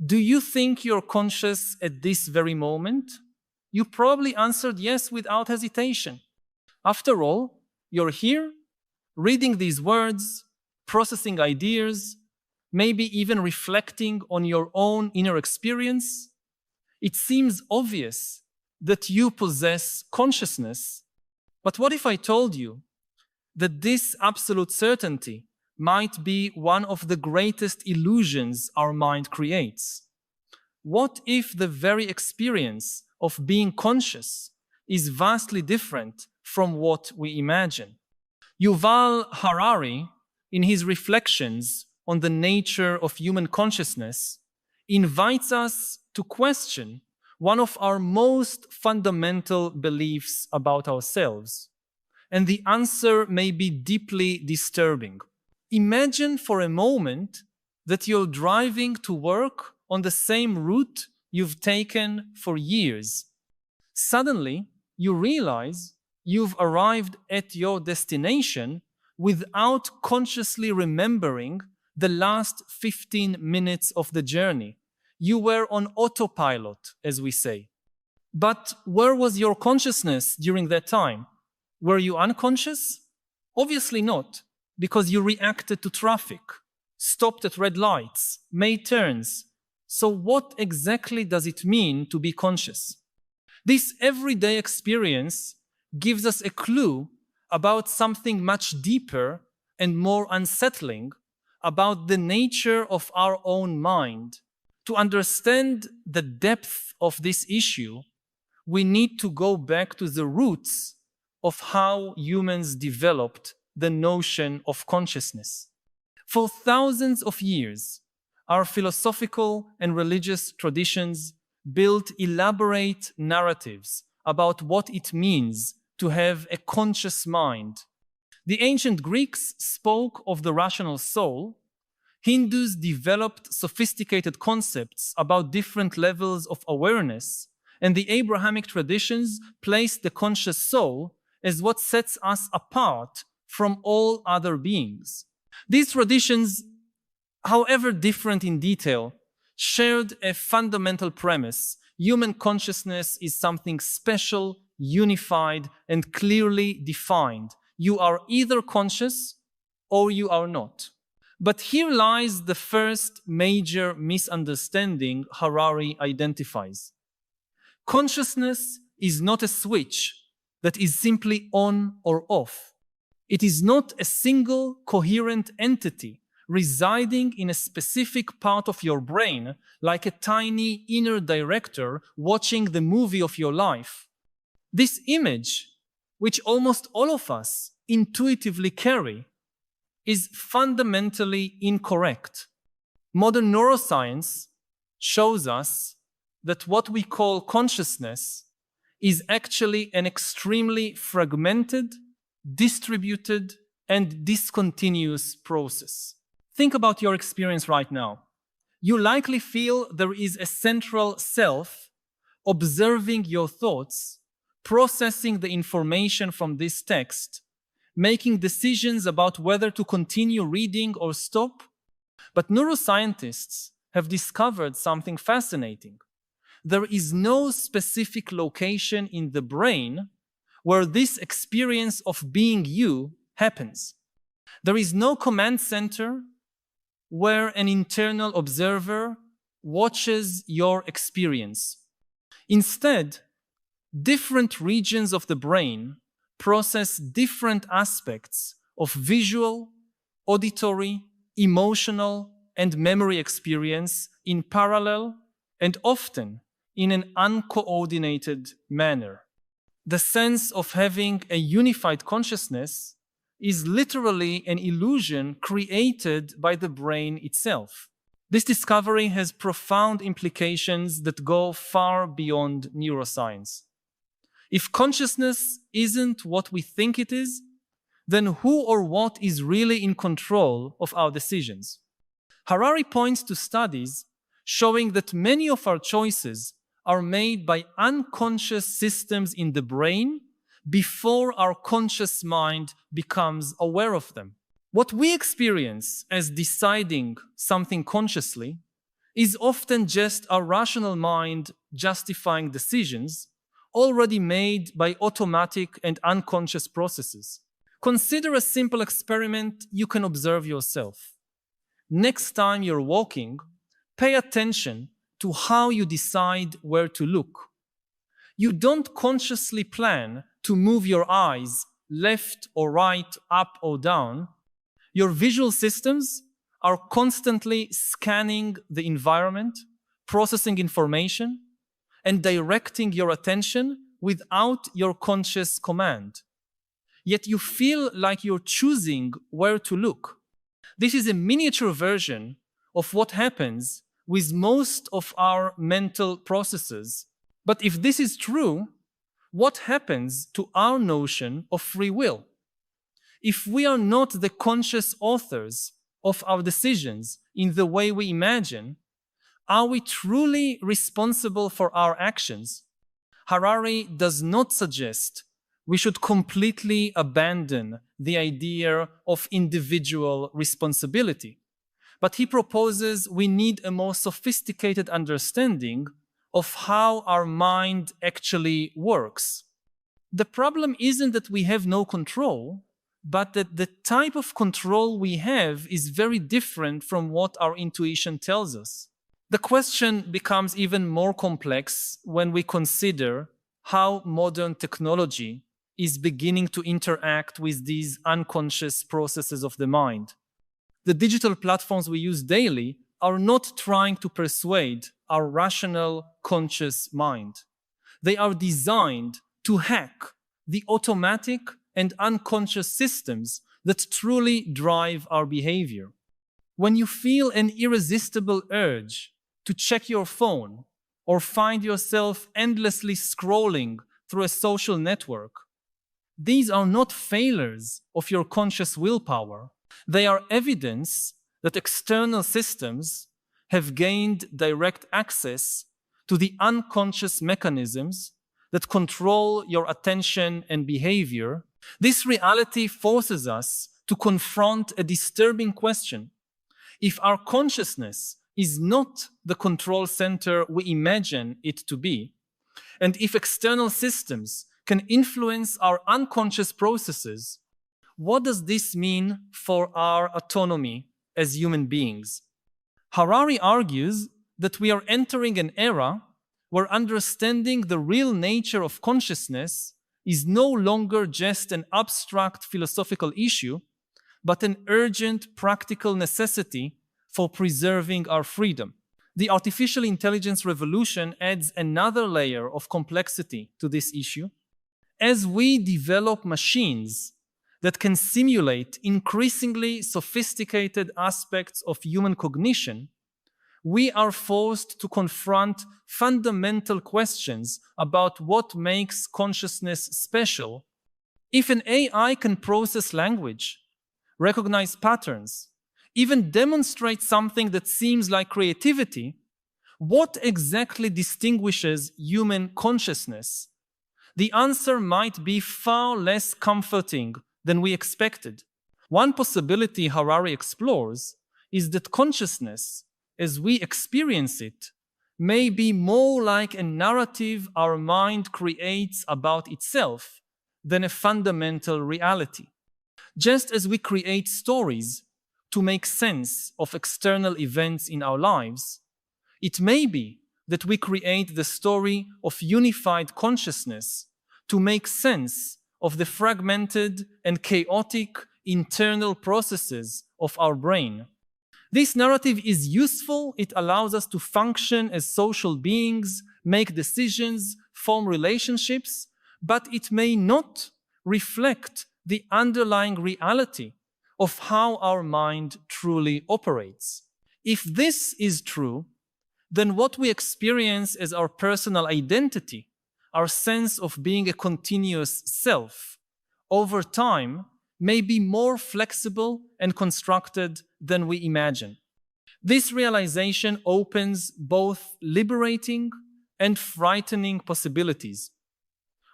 Do you think you're conscious at this very moment? You probably answered yes without hesitation. After all, you're here, reading these words, processing ideas, maybe even reflecting on your own inner experience. It seems obvious that you possess consciousness. But what if I told you that this absolute certainty might be one of the greatest illusions our mind creates? What if the very experience of being conscious is vastly different from what we imagine? Yuval Harari, in his reflections on the nature of human consciousness, invites us to question one of our most fundamental beliefs about ourselves. And the answer may be deeply disturbing. Imagine for a moment that you're driving to work on the same route you've taken for years. Suddenly, you realize you've arrived at your destination without consciously remembering the last 15 minutes of the journey. You were on autopilot, as we say. But where was your consciousness during that time? Were you unconscious? Obviously not, because you reacted to traffic, stopped at red lights, made turns. So what exactly does it mean to be conscious? This everyday experience gives us a clue about something much deeper and more unsettling about the nature of our own mind. To understand the depth of this issue, we need to go back to the roots of how humans developed the notion of consciousness. For thousands of years, our philosophical and religious traditions built elaborate narratives about what it means to have a conscious mind. The ancient Greeks spoke of the rational soul. Hindus developed sophisticated concepts about different levels of awareness, and the Abrahamic traditions placed the conscious soul as what sets us apart from all other beings. These traditions, however different in detail, shared a fundamental premise: human consciousness is something special, unified, and clearly defined. You are either conscious or you are not. But here lies the first major misunderstanding Harari identifies. Consciousness is not a switch that is simply on or off. It is not a single coherent entity residing in a specific part of your brain like a tiny inner director watching the movie of your life. This image, which almost all of us intuitively carry, is fundamentally incorrect. Modern neuroscience shows us that what we call consciousness is actually an extremely fragmented, distributed, and discontinuous process. Think about your experience right now. You likely feel there is a central self observing your thoughts, processing the information from this text, making decisions about whether to continue reading or stop. But neuroscientists have discovered something fascinating. There is no specific location in the brain where this experience of being you happens. There is no command center where an internal observer watches your experience. Instead, different regions of the brain process different aspects of visual, auditory, emotional, and memory experience in parallel and often in an uncoordinated manner. The sense of having a unified consciousness is literally an illusion created by the brain itself. This discovery has profound implications that go far beyond neuroscience. If consciousness isn't what we think it is, then who or what is really in control of our decisions? Harari points to studies showing that many of our choices are made by unconscious systems in the brain before our conscious mind becomes aware of them. What we experience as deciding something consciously is often just our rational mind justifying decisions already made by automatic and unconscious processes. Consider a simple experiment you can observe yourself. Next time you're walking, pay attention to how you decide where to look. You don't consciously plan to move your eyes left or right, up or down. Your visual systems are constantly scanning the environment, processing information, and directing your attention without your conscious command. Yet you feel like you're choosing where to look. This is a miniature version of what happens with most of our mental processes. But if this is true, what happens to our notion of free will? If we are not the conscious authors of our decisions in the way we imagine, are we truly responsible for our actions? Harari does not suggest we should completely abandon the idea of individual responsibility, but he proposes we need a more sophisticated understanding of how our mind actually works. The problem isn't that we have no control, but that the type of control we have is very different from what our intuition tells us. The question becomes even more complex when we consider how modern technology is beginning to interact with these unconscious processes of the mind. The digital platforms we use daily are not trying to persuade our rational, conscious mind. They are designed to hack the automatic and unconscious systems that truly drive our behavior. When you feel an irresistible urge to check your phone or find yourself endlessly scrolling through a social network, these are not failures of your conscious willpower. They are evidence that external systems have gained direct access to the unconscious mechanisms that control your attention and behavior. This reality forces us to confront a disturbing question. If our consciousness is not the control center we imagine it to be, and if external systems can influence our unconscious processes, what does this mean for our autonomy as human beings? Harari argues that we are entering an era where understanding the real nature of consciousness is no longer just an abstract philosophical issue, but an urgent practical necessity for preserving our freedom. The artificial intelligence revolution adds another layer of complexity to this issue. As we develop machines that can simulate increasingly sophisticated aspects of human cognition, we are forced to confront fundamental questions about what makes consciousness special. If an AI can process language, recognize patterns, even demonstrate something that seems like creativity, what exactly distinguishes human consciousness? The answer might be far less comforting than we expected. One possibility Harari explores is that consciousness, as we experience it, may be more like a narrative our mind creates about itself than a fundamental reality. Just as we create stories to make sense of external events in our lives, it may be that we create the story of unified consciousness to make sense of the fragmented and chaotic internal processes of our brain. This narrative is useful. It allows us to function as social beings, make decisions, form relationships, but it may not reflect the underlying reality of how our mind truly operates. If this is true, then what we experience as our personal identity, our sense of being a continuous self, over time may be more flexible and constructed than we imagine. This realization opens both liberating and frightening possibilities.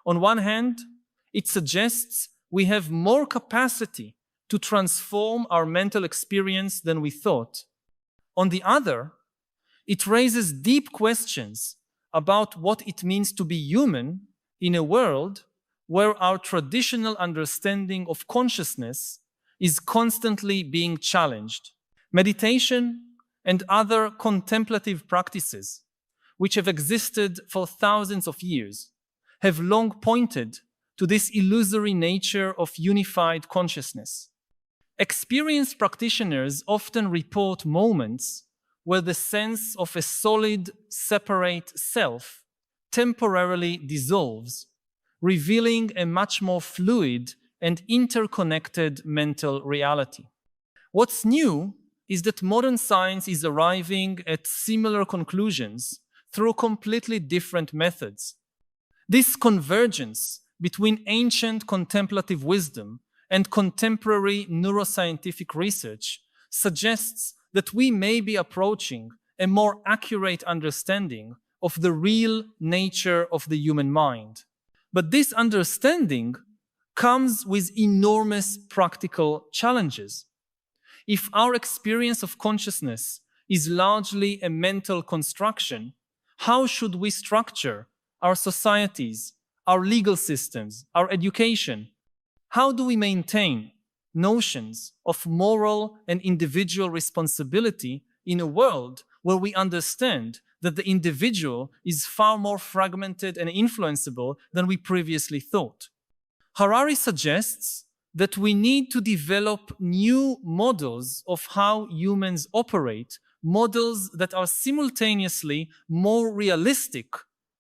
On one hand, it suggests we have more capacity to transform our mental experience than we thought. On the other, It raises deep questions about what it means to be human in a world where our traditional understanding of consciousness is constantly being challenged. Meditation and other contemplative practices, which have existed for thousands of years, have long pointed to this illusory nature of unified consciousness. Experienced practitioners often report moments where the sense of a solid, separate self temporarily dissolves, revealing a much more fluid and interconnected mental reality. What's new is that modern science is arriving at similar conclusions through completely different methods. This convergence between ancient contemplative wisdom and contemporary neuroscientific research suggests that we may be approaching a more accurate understanding of the real nature of the human mind. But this understanding comes with enormous practical challenges. If our experience of consciousness is largely a mental construction, how should we structure our societies, our legal systems, our education? How do we maintain notions of moral and individual responsibility in a world where we understand that the individual is far more fragmented and influenceable than we previously thought? Harari suggests that we need to develop new models of how humans operate, models that are simultaneously more realistic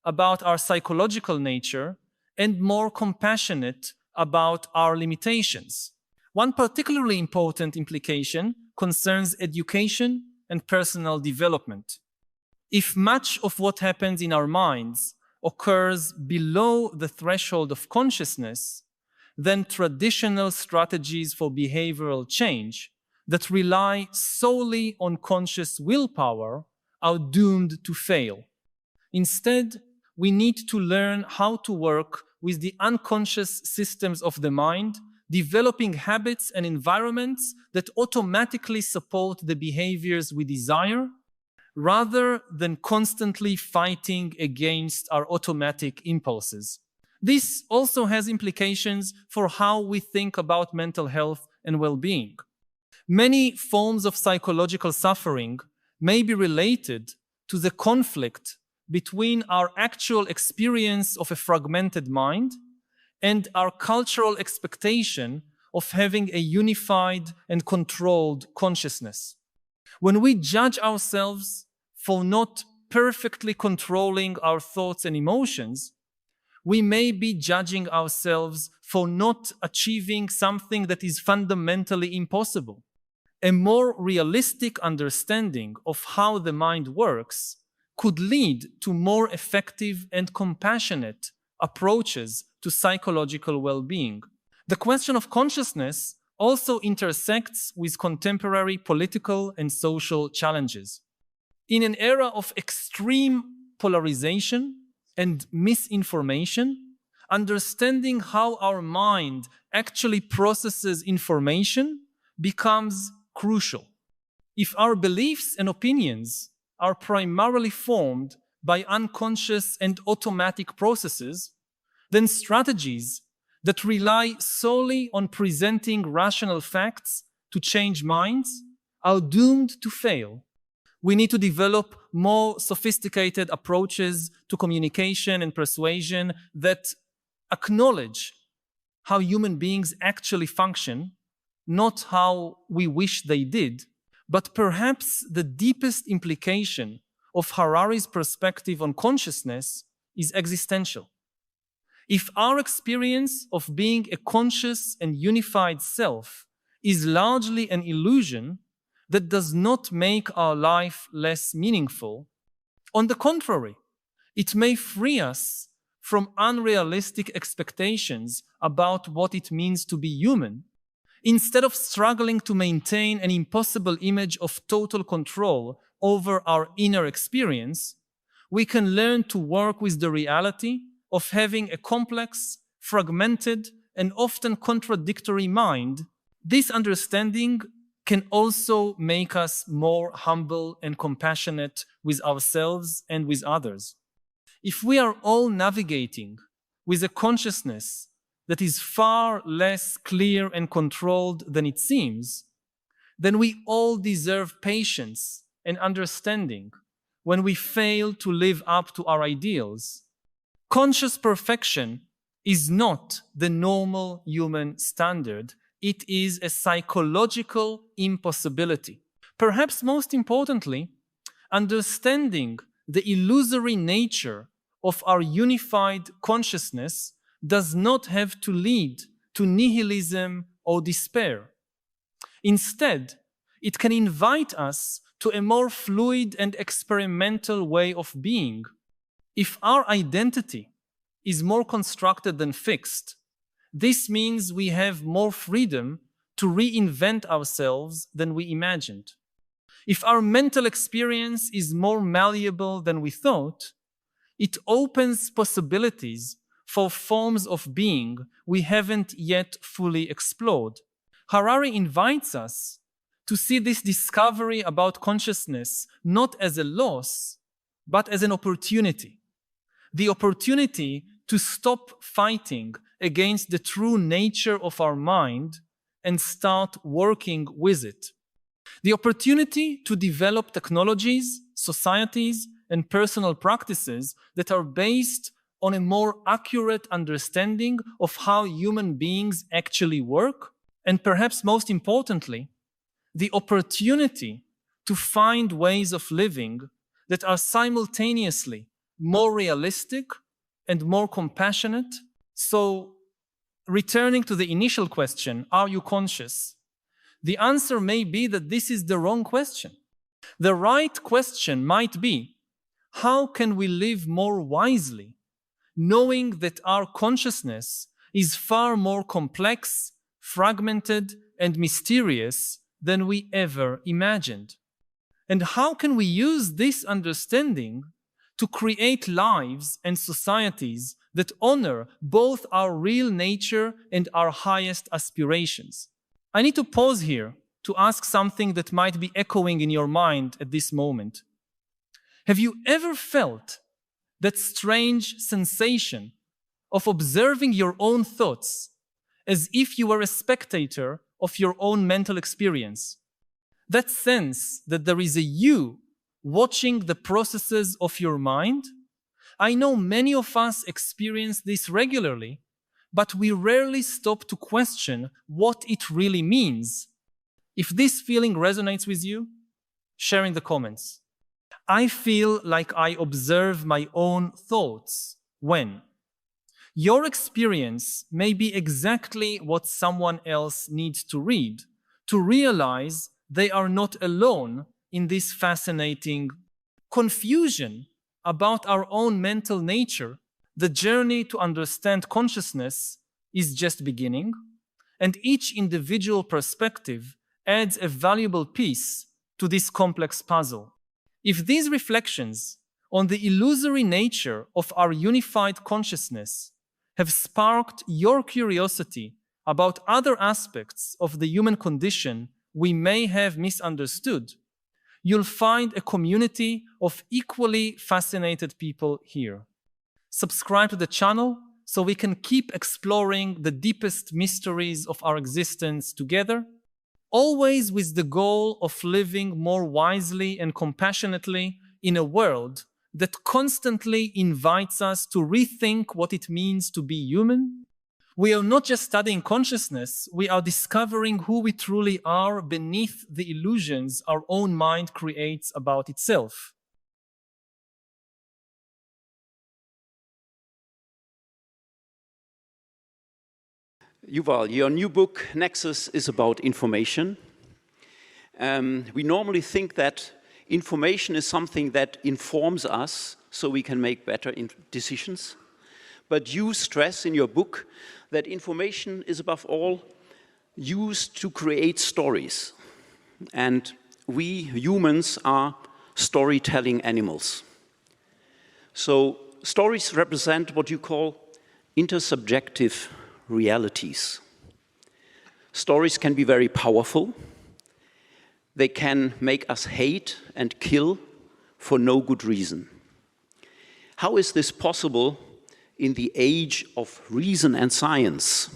about our psychological nature and more compassionate about our limitations. One particularly important implication concerns education and personal development. If much of what happens in our minds occurs below the threshold of consciousness, then traditional strategies for behavioral change that rely solely on conscious willpower are doomed to fail. Instead, we need to learn how to work with the unconscious systems of the mind, developing habits and environments that automatically support the behaviors we desire, rather than constantly fighting against our automatic impulses. This also has implications for how we think about mental health and well-being. Many forms of psychological suffering may be related to the conflict between our actual experience of a fragmented mind and our cultural expectation of having a unified and controlled consciousness. When we judge ourselves for not perfectly controlling our thoughts and emotions, we may be judging ourselves for not achieving something that is fundamentally impossible. A more realistic understanding of how the mind works could lead to more effective and compassionate approaches to psychological well-being. The question of consciousness also intersects with contemporary political and social challenges. In an era of extreme polarization and misinformation, understanding how our mind actually processes information becomes crucial. If our beliefs and opinions are primarily formed by unconscious and automatic processes, then strategies that rely solely on presenting rational facts to change minds are doomed to fail. We need to develop more sophisticated approaches to communication and persuasion that acknowledge how human beings actually function, not how we wish they did. But perhaps the deepest implication of Harari's perspective on consciousness is existential. If our experience of being a conscious and unified self is largely an illusion that does not make our life less meaningful, on the contrary, it may free us from unrealistic expectations about what it means to be human. Instead of struggling to maintain an impossible image of total control over our inner experience, we can learn to work with the reality of having a complex, fragmented, and often contradictory mind. This understanding can also make us more humble and compassionate with ourselves and with others. If we are all navigating with a consciousness that is far less clear and controlled than it seems, then we all deserve patience and understanding when we fail to live up to our ideals. Conscious perfection is not the normal human standard. It is a psychological impossibility. Perhaps most importantly, understanding the illusory nature of our unified consciousness does not have to lead to nihilism or despair. Instead, it can invite us to a more fluid and experimental way of being. If our identity is more constructed than fixed, this means we have more freedom to reinvent ourselves than we imagined. If our mental experience is more malleable than we thought, it opens possibilities for forms of being we haven't yet fully explored. Harari invites us to see this discovery about consciousness not as a loss, but as an opportunity. The opportunity to stop fighting against the true nature of our mind and start working with it. The opportunity to develop technologies, societies, and personal practices that are based on a more accurate understanding of how human beings actually work, and perhaps most importantly, the opportunity to find ways of living that are simultaneously more realistic and more compassionate. So, returning to the initial question, are you conscious? The answer may be that this is the wrong question. The right question might be, how can we live more wisely, knowing that our consciousness is far more complex, fragmented, and mysterious than we ever imagined? And how can we use this understanding to create lives and societies that honor both our real nature and our highest aspirations? I need to pause here to ask something that might be echoing in your mind at this moment. Have you ever felt that strange sensation of observing your own thoughts as if you were a spectator of your own mental experience? That sense that there is a you watching the processes of your mind? I know many of us experience this regularly, but we rarely stop to question what it really means. If this feeling resonates with you, share in the comments. I feel like I observe my own thoughts when your experience may be exactly what someone else needs to read to realize they are not alone in this fascinating confusion about our own mental nature. The journey to understand consciousness is just beginning, and each individual perspective adds a valuable piece to this complex puzzle. If these reflections on the illusory nature of our unified consciousness have sparked your curiosity about other aspects of the human condition we may have misunderstood, you'll find a community of equally fascinated people here. Subscribe to the channel so we can keep exploring the deepest mysteries of our existence together, always with the goal of living more wisely and compassionately in a world that constantly invites us to rethink what it means to be human. We are not just studying consciousness, we are discovering who we truly are beneath the illusions our own mind creates about itself. Yuval, your new book, Nexus, is about information. We normally think that information is something that informs us so we can make better decisions. But you stress in your book that information is above all used to create stories. And we humans are storytelling animals. So stories represent what you call intersubjective realities. Stories can be very powerful, they can make us hate and kill for no good reason. How is this possible in the age of reason and science?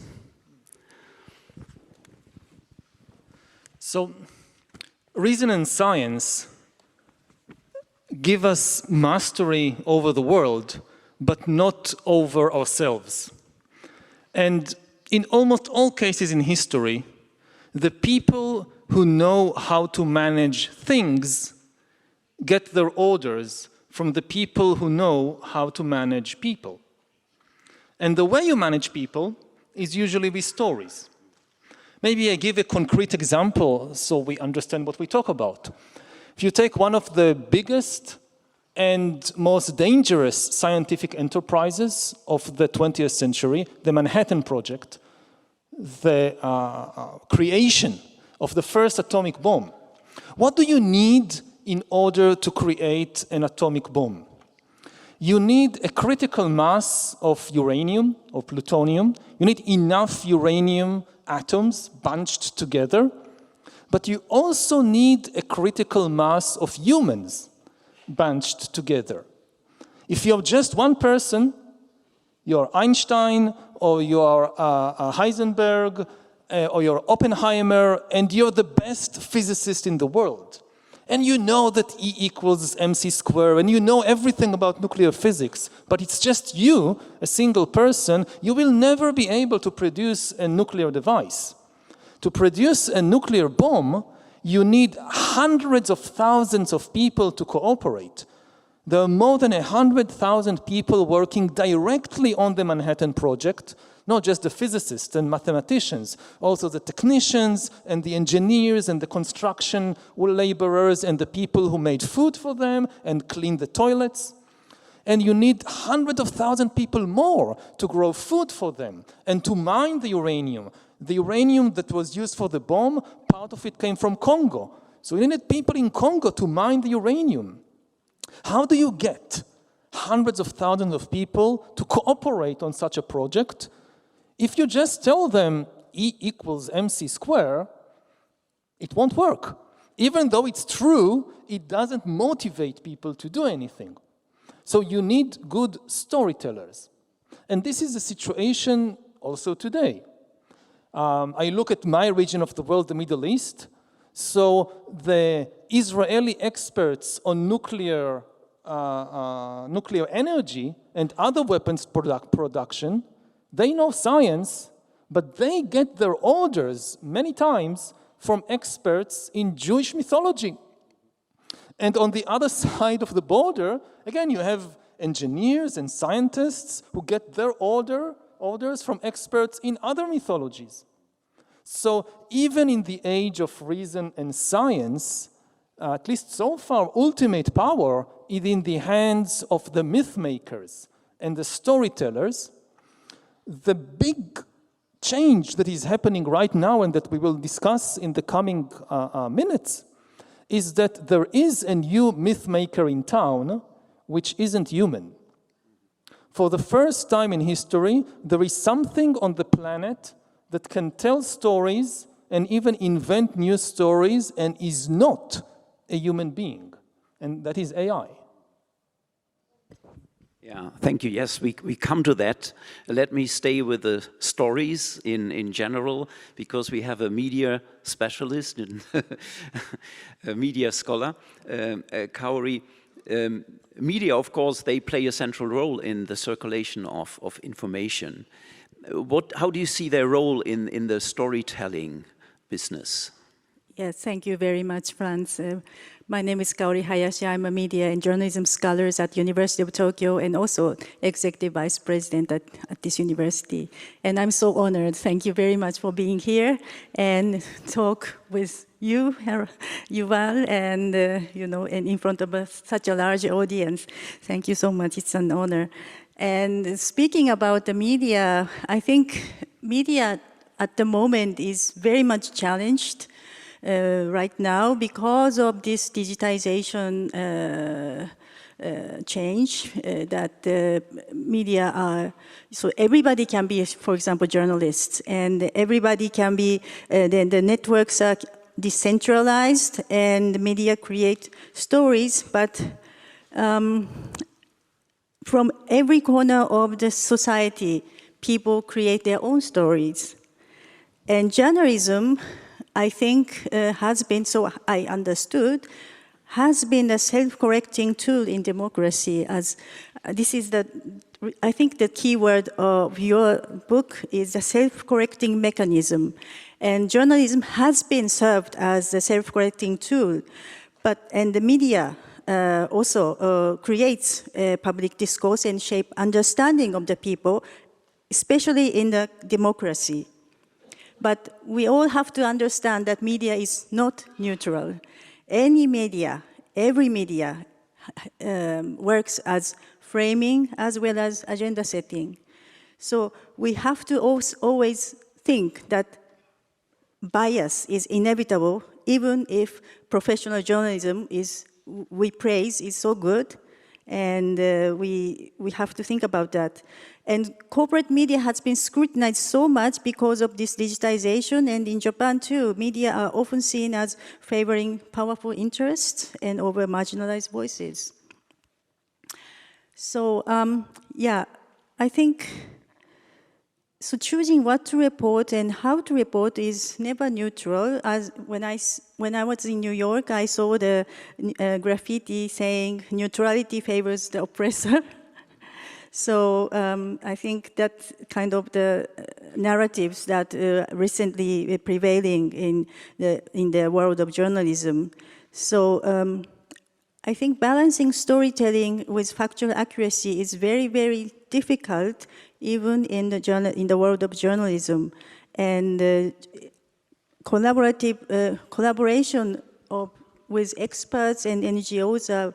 So, reason and science give us mastery over the world, but not over ourselves. And in almost all cases in history, the people who know how to manage things get their orders from the people who know how to manage people. And the way you manage people is usually with stories. Maybe I give a concrete example so we understand what we talk about. If you take one of the biggest and most dangerous scientific enterprises of the 20th century, the Manhattan Project, the creation of the first atomic bomb. What do you need in order to create an atomic bomb? You need a critical mass of uranium or plutonium. You need enough uranium atoms bunched together, but you also need a critical mass of humans bunched together. If you're just one person, you're Einstein, or you're Heisenberg, or you're Oppenheimer, and you're the best physicist in the world. And you know that E equals mc squared, and you know everything about nuclear physics, but it's just you, a single person, you will never be able to produce a nuclear device. To produce a nuclear bomb, you need hundreds of thousands of people to cooperate. There are more than 100,000 people working directly on the Manhattan Project, not just the physicists and mathematicians, also the technicians and the engineers and the construction laborers and the people who made food for them and cleaned the toilets. And you need hundreds of thousands of people more to grow food for them and to mine the uranium. The uranium that was used for the bomb, part of it came from Congo. So you needed people in Congo to mine the uranium. How do you get hundreds of thousands of people to cooperate on such a project? If you just tell them E equals mc squared, it won't work. Even though it's true, it doesn't motivate people to do anything. So you need good storytellers. And this is the situation also today. I look at my region of the world, the Middle East. So the Israeli experts on nuclear energy and other weapons production, they know science, but they get their orders many times from experts in Jewish mythology. And on the other side of the border, again, you have engineers and scientists who get their orders from experts in other mythologies. So even in the age of reason and science, at least so far, ultimate power is in the hands of the myth makers and the storytellers. The big change that is happening right now and that we will discuss in the coming minutes is that there is a new myth maker in town which isn't human. For the first time in history, there is something on the planet that can tell stories and even invent new stories and is not a human being, and that is AI. Yeah, thank you. Yes, we come to that. Let me stay with the stories in general, because we have a media specialist, a media scholar, Kaori. Media, of course, they play a central role in the circulation of information. How do you see their role in the storytelling business? Yes, thank you very much, Franz. My name is Kaori Hayashi. I'm a media and journalism scholar at University of Tokyo and also executive vice president at this university. And I'm so honored. Thank you very much for being here and talk with you, Yuval, and and in front of such a large audience. Thank you so much. It's an honor. And speaking about the media, I think media at the moment is very much challenged right now because of this digitization change that media are. So everybody can be, for example, journalists, and everybody can be, the networks are decentralized, and media create stories, but from every corner of the society, people create their own stories. And journalism, I think, has been, so I understood, has been a self-correcting tool in democracy. As this is I think the key word of your book is a self-correcting mechanism. And journalism has been served as a self-correcting tool, and the media also creates public discourse and shape understanding of the people, especially in the democracy. But we all have to understand that media is not neutral. Any media, every media works as framing as well as agenda setting. So we have to always think that bias is inevitable, even if professional journalism we praise is so good, and we have to think about that. And corporate media has been scrutinized so much because of this digitization, and in Japan too, media are often seen as favoring powerful interests and over marginalized voices. So, yeah, I think, so choosing what to report and how to report is never neutral. As when I was in New York, I saw the graffiti saying neutrality favors the oppressor. So I think that's kind of the narratives that recently prevailing in the world of journalism. So I think balancing storytelling with factual accuracy is very, very difficult, even in the world of journalism. And collaboration with experts and NGOs are,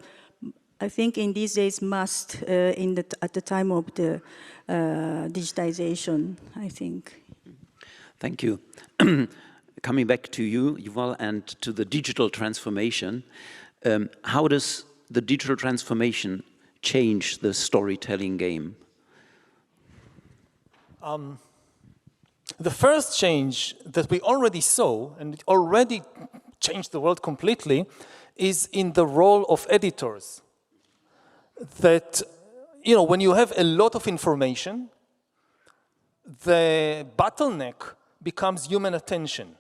I think, in these days must at the time of the digitization, I think. Thank you. Coming back to you, Yuval, and to the digital transformation, how does the digital transformation change the storytelling game? The first change that we already saw, and it already changed the world completely, is in the role of editors. That, when you have a lot of information, the bottleneck becomes human attention.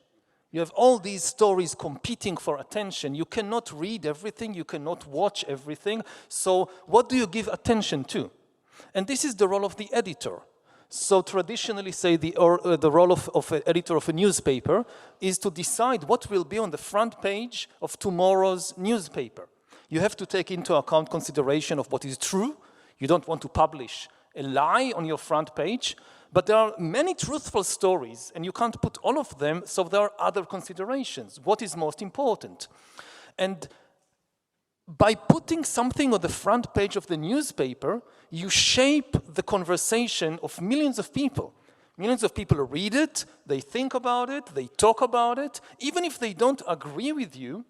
You have all these stories competing for attention. You cannot read everything, you cannot watch everything. So what do you give attention to? And this is the role of the editor. So traditionally, say the role of an editor of a newspaper is to decide what will be on the front page of tomorrow's newspaper. You have to take into account consideration of what is true. You don't want to publish a lie on your front page, but there are many truthful stories, and you can't put all of them, so there are other considerations. What is most important? And by putting something on the front page of the newspaper, you shape the conversation of millions of people. Millions of people read it, they think about it, they talk about it. Even if they don't agree with you,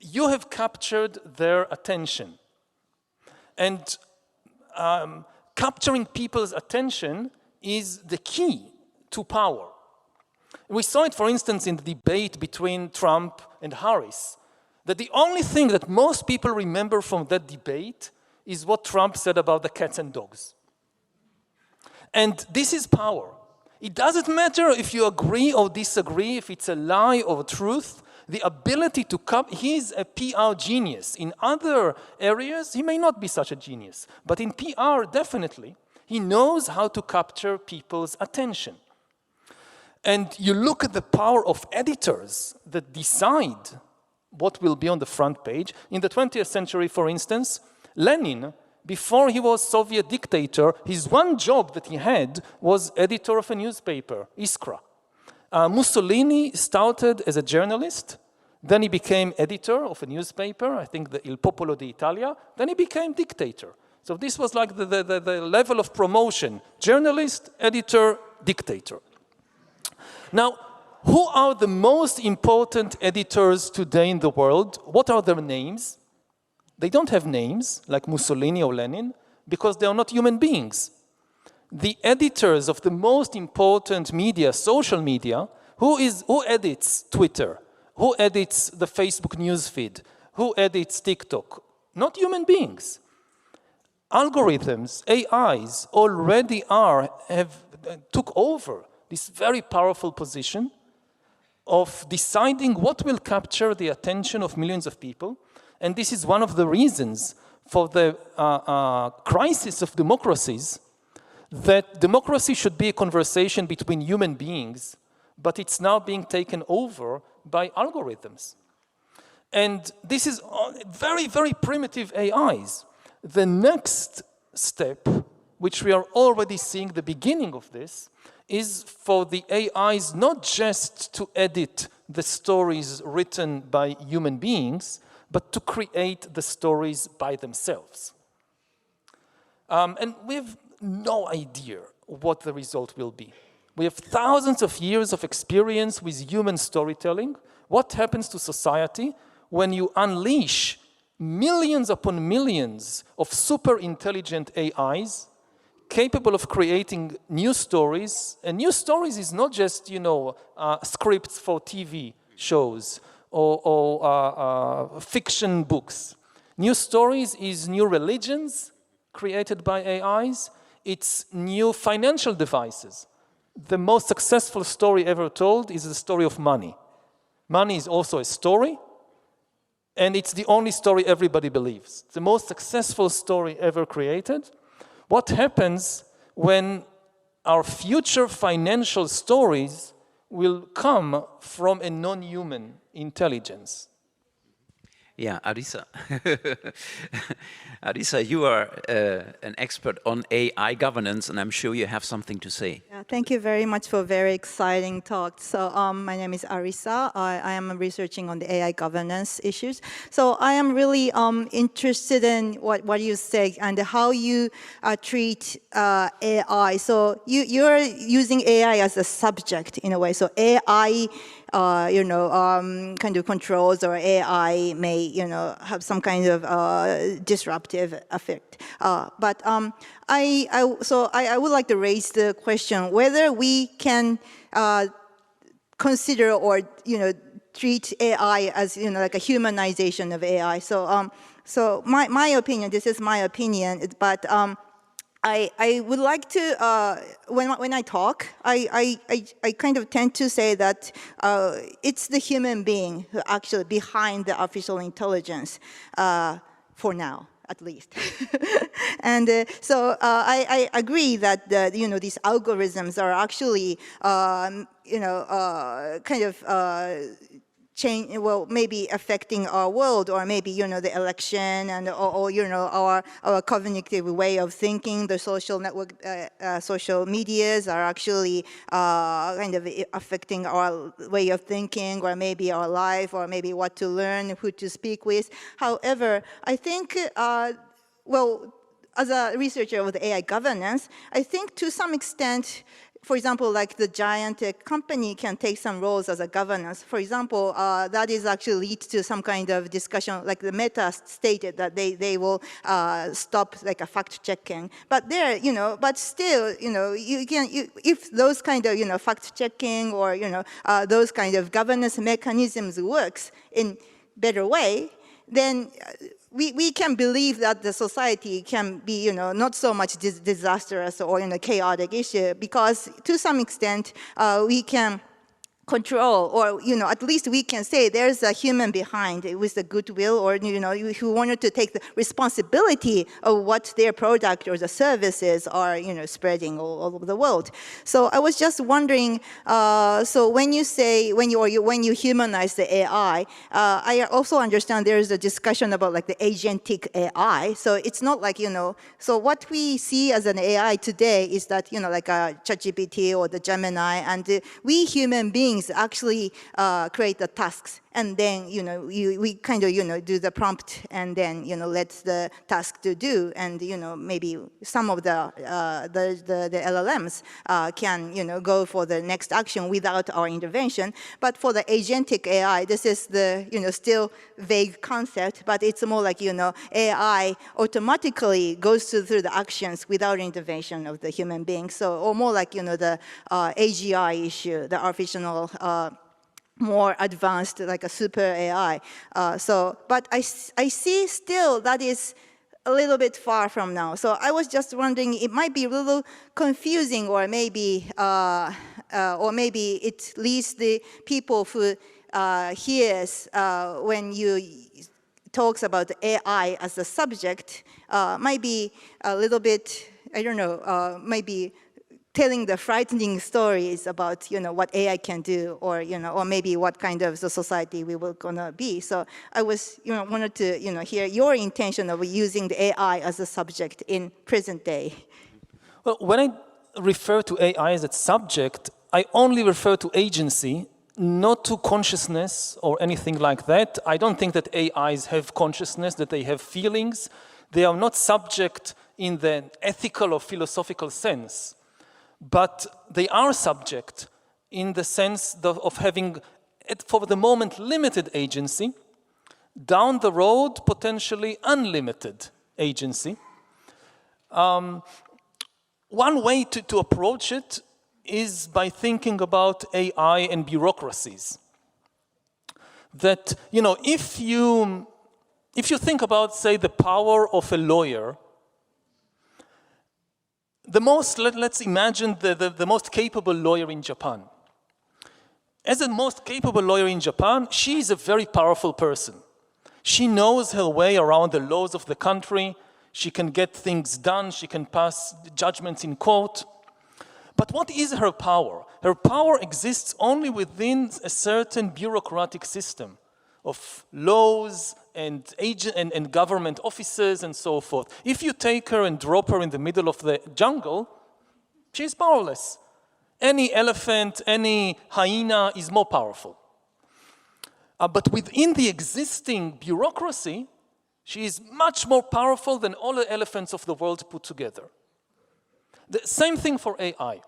you have captured their attention. And capturing people's attention is the key to power. We saw it, for instance, in the debate between Trump and Harris, that the only thing that most people remember from that debate is what Trump said about the cats and dogs. And this is power. It doesn't matter if you agree or disagree, if it's a lie or a truth. The ability to he's a PR genius. In other areas, he may not be such a genius. But in PR, definitely, he knows how to capture people's attention. And you look at the power of editors that decide what will be on the front page. In the 20th century, for instance, Lenin, before he was Soviet dictator, his one job that he had was editor of a newspaper, Iskra. Mussolini started as a journalist, then he became editor of a newspaper, I think the Il Popolo d'Italia, then he became dictator. So this was like the level of promotion, journalist, editor, dictator. Now, who are the most important editors today in the world? What are their names? They don't have names, like Mussolini or Lenin, because they are not human beings. The editors of the most important media, social media, Who edits Twitter? Who edits the Facebook newsfeed? Who edits TikTok? Not human beings. Algorithms, AIs, already took over this very powerful position of deciding what will capture the attention of millions of people. And this is one of the reasons for the crisis of democracies, that democracy should be a conversation between human beings, but it's now being taken over by algorithms. And this is very, very primitive AIs. The next step, which we are already seeing the beginning of this, is for the AIs not just to edit the stories written by human beings, but to create the stories by themselves. And we have no idea what the result will be. We have thousands of years of experience with human storytelling. What happens to society when you unleash millions upon millions of super intelligent AIs capable of creating new stories? And new stories is not just, scripts for TV shows or fiction books. New stories is new religions created by AIs. It's new financial devices. The most successful story ever told is the story of money. Money is also a story, and it's the only story everybody believes. The most successful story ever created. What happens when our future financial stories will come from a non-human intelligence? Yeah, Arisa. Arisa, you are an expert on AI governance, and I'm sure you have something to say. Yeah, thank you very much for a very exciting talk. So my name is Arisa. I am researching on the AI governance issues. So I am really interested in what you say and how you treat AI. So you're using AI as a subject in a way. So AI kind of controls, or AI may, have some kind of disruptive effect. But I would like to raise the question whether we can consider or, treat AI as, like a humanization of AI. So my opinion, this is my opinion, but I would like to, when I talk, I kind of tend to say that it's the human being who actually behind the artificial intelligence, for now, at least. And so I agree that these algorithms are actually kind of change, well, maybe affecting our world, or maybe, the election, and or our cognitive way of thinking. The social network, social medias are actually kind of affecting our way of thinking, or maybe our life, or maybe what to learn, who to speak with. However, I think, well, as a researcher of the AI governance, I think to some extent, for example, like the giant company can take some roles as a governance. For example, that is actually lead to some kind of discussion, like the Meta stated that they will stop like a fact checking. But there, but still, you can, if those kind of fact checking, or those kind of governance mechanisms works in better way, then we can believe that the society can be, not so much disastrous or chaotic issue, because to some extent we can control, or at least we can say there's a human behind with the goodwill, or who wanted to take the responsibility of what their product or the services are spreading all over the world. So I was just wondering, so when you say when you humanize the AI, I also understand there is a discussion about like the agentic AI. So it's not like so what we see as an AI today is that like a ChatGPT or the Gemini, and we human beings actually create the tasks, and then we kind of do the prompt, and then let the task to do, and maybe some of the LLMs can go for the next action without our intervention. But for the agentic AI, this is the still vague concept, but it's more like AI automatically goes through the actions without intervention of the human being. So, or more like the AGI issue, the artificial more advanced, like a super AI. But I see still that is a little bit far from now. So I was just wondering, it might be a little confusing, or maybe it leads the people who hears when you talks about AI as a subject, might be a little bit, I don't know, maybe telling the frightening stories about, what AI can do, or, or maybe what kind of the society we were gonna be. So I was, wanted to, hear your intention of using the AI as a subject in present day. Well, when I refer to AI as a subject, I only refer to agency, not to consciousness or anything like that. I don't think that AIs have consciousness, that they have feelings. They are not subject in the ethical or philosophical sense. But they are subject in the sense of having, for the moment, limited agency, down the road, potentially unlimited agency. One way to approach it is by thinking about AI and bureaucracies. That, if you think about, say, the power of a lawyer, let's imagine the most capable lawyer in Japan. As the most capable lawyer in Japan, she is a very powerful person. She knows her way around the laws of the country. She can get things done. She can pass judgments in court. But what is her power? Her power exists only within a certain bureaucratic system of laws and government offices and so forth. If you take her and drop her in the middle of the jungle, she's powerless. Any elephant, any hyena is more powerful. But within the existing bureaucracy, she is much more powerful than all the elephants of the world put together. The same thing for AI.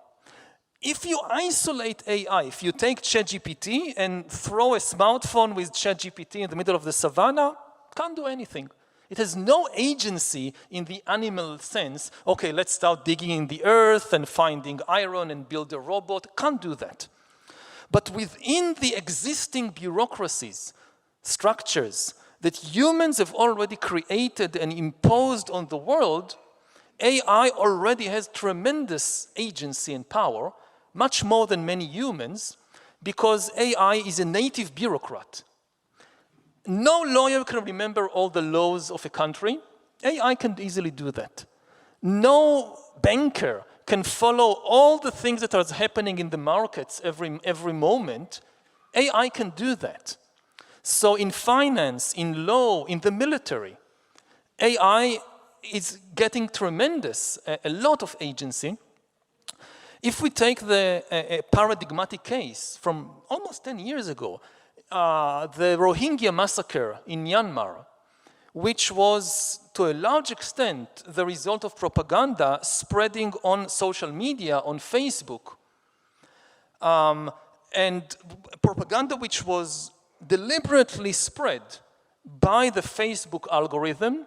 If you isolate AI, if you take ChatGPT and throw a smartphone with ChatGPT in the middle of the savannah, can't do anything. It has no agency in the animal sense. Okay, let's start digging in the earth and finding iron and build a robot. Can't do that. But within the existing bureaucracies, structures that humans have already created and imposed on the world, AI already has tremendous agency and power, much more than many humans, because AI is a native bureaucrat. No lawyer can remember all the laws of a country. AI can easily do that. No banker can follow all the things that are happening in the markets every moment. AI can do that. So in finance, in law, in the military, AI is getting a lot of agency. If we take a paradigmatic case from almost 10 years ago, the Rohingya massacre in Myanmar, which was to a large extent the result of propaganda spreading on social media, on Facebook, and propaganda which was deliberately spread by the Facebook algorithm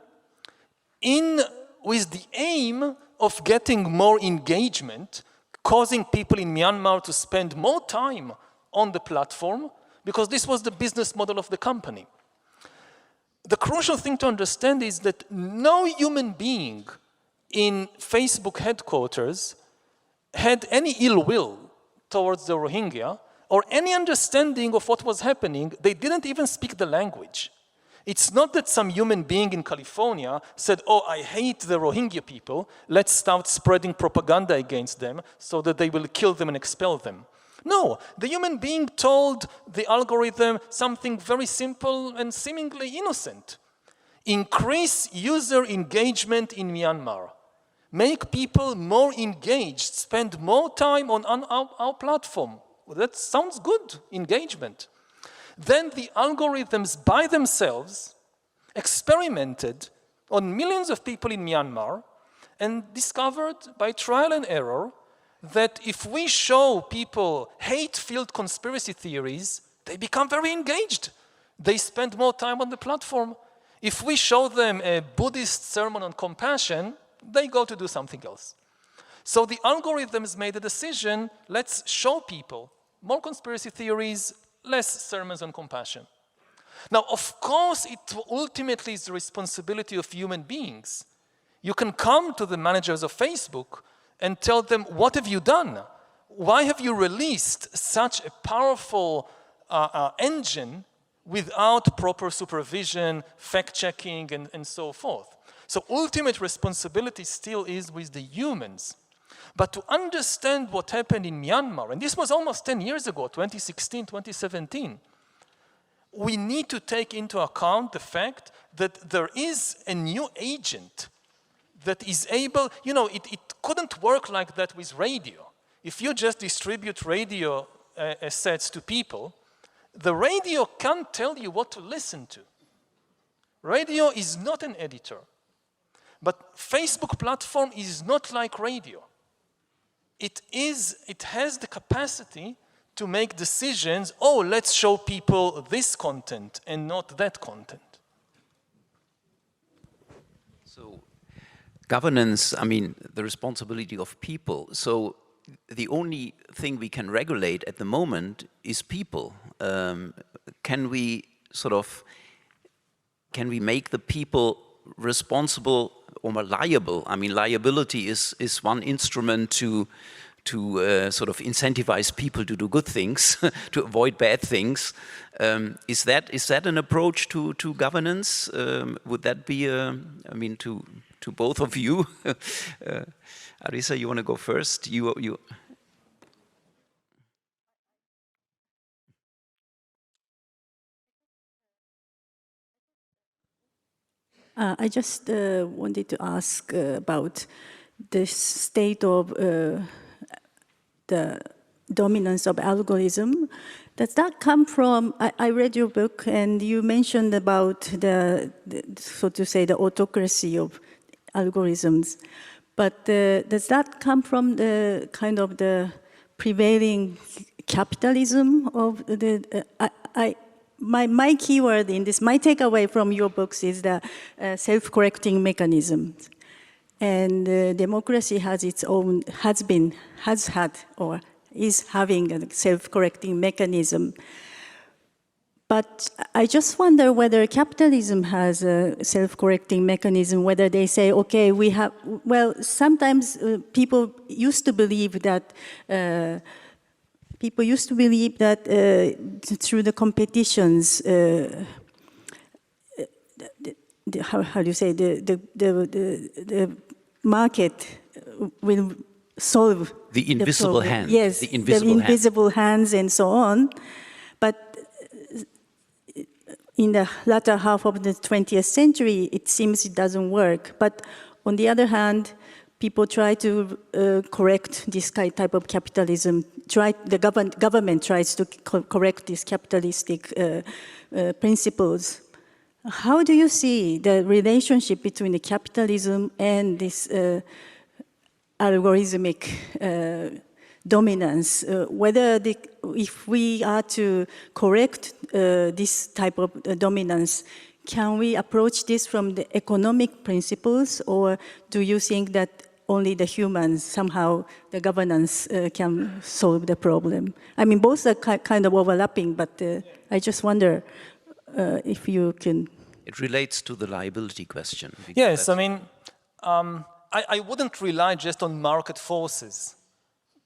with the aim of getting more engagement, causing people in Myanmar to spend more time on the platform, because this was the business model of the company. The crucial thing to understand is that no human being in Facebook headquarters had any ill will towards the Rohingya or any understanding of what was happening. They didn't even speak the language. It's not that some human being in California said, oh, I hate the Rohingya people, let's start spreading propaganda against them so that they will kill them and expel them. No, the human being told the algorithm something very simple and seemingly innocent. Increase user engagement in Myanmar. Make people more engaged, spend more time on our platform. Well, that sounds good, engagement. Then the algorithms by themselves experimented on millions of people in Myanmar and discovered by trial and error that if we show people hate-filled conspiracy theories, they become very engaged. They spend more time on the platform. If we show them a Buddhist sermon on compassion, they go to do something else. So the algorithms made a decision, let's show people More conspiracy theories, less sermons on compassion. Now, of course, it ultimately is the responsibility of human beings. You can come to the managers of Facebook and tell them, what have you done? Why have you released such a powerful engine without proper supervision, fact-checking, and so forth? So ultimate responsibility still is with the humans. But to understand what happened in Myanmar, and this was almost 10 years ago, 2016, 2017, we need to take into account the fact that there is a new agent that is able, you know, it couldn't work like that with radio. If you just distribute radio sets to people, the radio can't tell you what to listen to. Radio is not an editor. But Facebook platform is not like radio. It has the capacity to make decisions, oh, let's show people this content and not that content. So governance, I mean, the responsibility of people. So the only thing we can regulate at the moment is people. Can we make the people responsible or liable? I mean, liability is one instrument to sort of incentivize people to do good things, to avoid bad things. Is that an approach to governance? Would that be, I mean, to both of you? Arisa, you want to go first? You. I just wanted to ask about the state of the dominance of algorithm. Does that come from, I read your book and you mentioned about the so to say, the autocracy of algorithms. But does that come from the kind of the prevailing capitalism of the, my keyword in this, my takeaway from your books is the self-correcting mechanism. And democracy has its own, has had, or is having a self-correcting mechanism. But I just wonder whether capitalism has a self-correcting mechanism, whether they say, okay, we have, well, sometimes people used to believe that through the competitions, how do you say, the market will solve the invisible hand. Yes, the invisible hands and so on. But in the latter half of the 20th century, it seems it doesn't work. But on the other hand, people try to correct this type of capitalism. The government tries to correct these capitalistic principles. How do you see the relationship between the capitalism and this algorithmic dominance? If we are to correct this type of dominance, can we approach this from the economic principles, or do you think that only the humans, somehow the governance can solve the problem? I mean, both are kind of overlapping, but I just wonder if you can... It relates to the liability question. Yes, I mean, I wouldn't rely just on market forces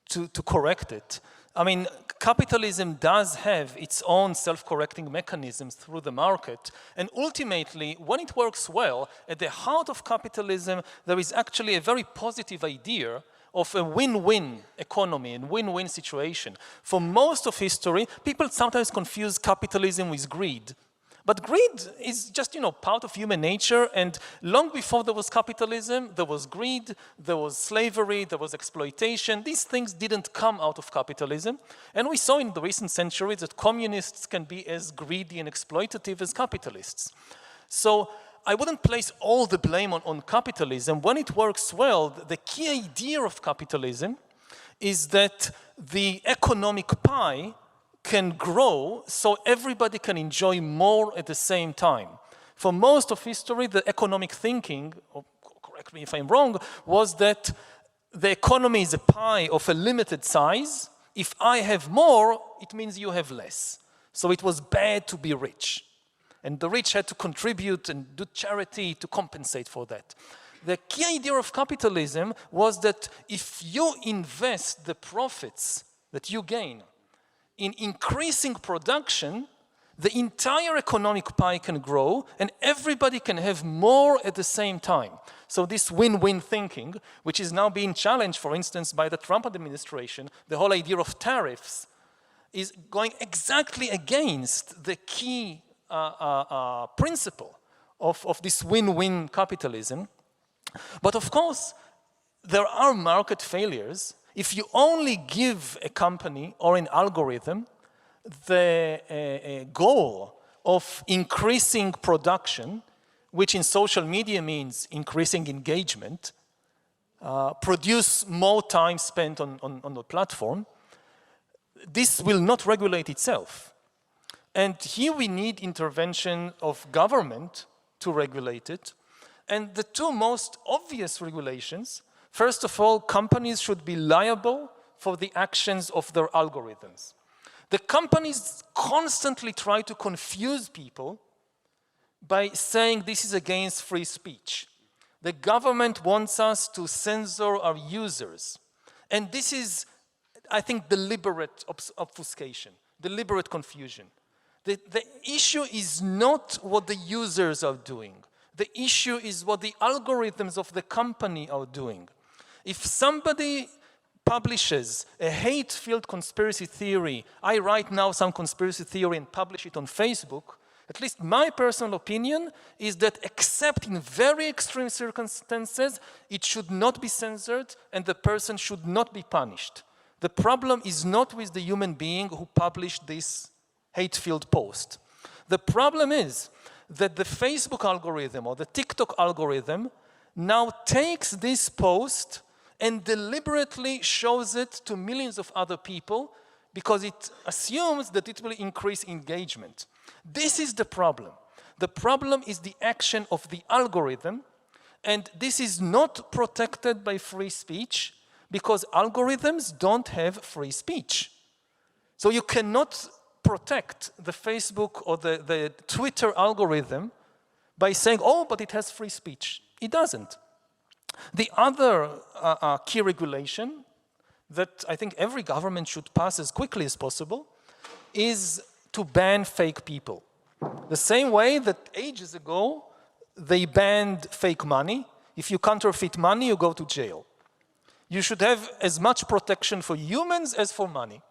to correct it. I mean, capitalism does have its own self-correcting mechanisms through the market, and ultimately, when it works well, at the heart of capitalism, there is actually a very positive idea of a win-win economy and win-win situation. For most of history, people sometimes confuse capitalism with greed. But greed is just, part of human nature, and long before there was capitalism, there was greed, there was slavery, there was exploitation. These things didn't come out of capitalism. And we saw in the recent centuries that communists can be as greedy and exploitative as capitalists. So I wouldn't place all the blame on capitalism. When it works well, the key idea of capitalism is that the economic pie can grow so everybody can enjoy more at the same time. For most of history, the economic thinking, or correct me if I'm wrong, was that the economy is a pie of a limited size, If I have more, it means you have less. So it was bad to be rich. And the rich had to contribute and do charity to compensate for that. The key idea of capitalism was that if you invest the profits that you gain in increasing production, the entire economic pie can grow and everybody can have more at the same time. So this win-win thinking, which is now being challenged, for instance, by the Trump administration, the whole idea of tariffs, is going exactly against the key principle of this win-win capitalism. But of course, there are market failures. If you only give a company or an algorithm the goal of increasing production, which in social media means increasing engagement, produce more time spent on the platform, this will not regulate itself. And here we need intervention of government to regulate it. And the two most obvious regulations, first of all, companies should be liable for the actions of their algorithms. The companies constantly try to confuse people by saying this is against free speech. The government wants us to censor our users. And this is, I think, deliberate obfuscation, deliberate confusion. The issue is not what the users are doing. The issue is what the algorithms of the company are doing. If somebody publishes a hate-filled conspiracy theory, I write now some conspiracy theory and publish it on Facebook, at least my personal opinion is that except in very extreme circumstances, it should not be censored and the person should not be punished. The problem is not with the human being who published this hate-filled post. The problem is that the Facebook algorithm or the TikTok algorithm now takes this post and deliberately shows it to millions of other people because it assumes that it will increase engagement. This is the problem. The problem is the action of the algorithm, and this is not protected by free speech because algorithms don't have free speech. So you cannot protect the Facebook or the Twitter algorithm by saying, oh, but it has free speech. It doesn't. The other key regulation that I think every government should pass as quickly as possible is to ban fake people. The same way that ages ago they banned fake money. If you counterfeit money, you go to jail. You should have as much protection for humans as for money.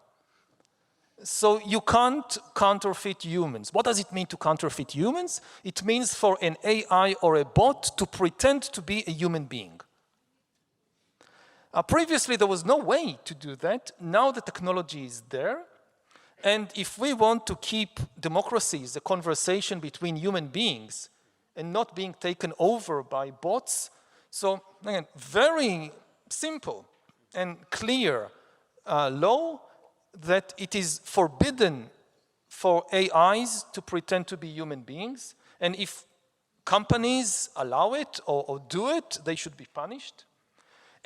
So you can't counterfeit humans. What does it mean to counterfeit humans? It means for an AI or a bot to pretend to be a human being. Previously, there was no way to do that. Now the technology is there. And if we want to keep democracies, a conversation between human beings and not being taken over by bots, so again, very simple and clear law that it is forbidden for AIs to pretend to be human beings. And if companies allow it or do it, they should be punished.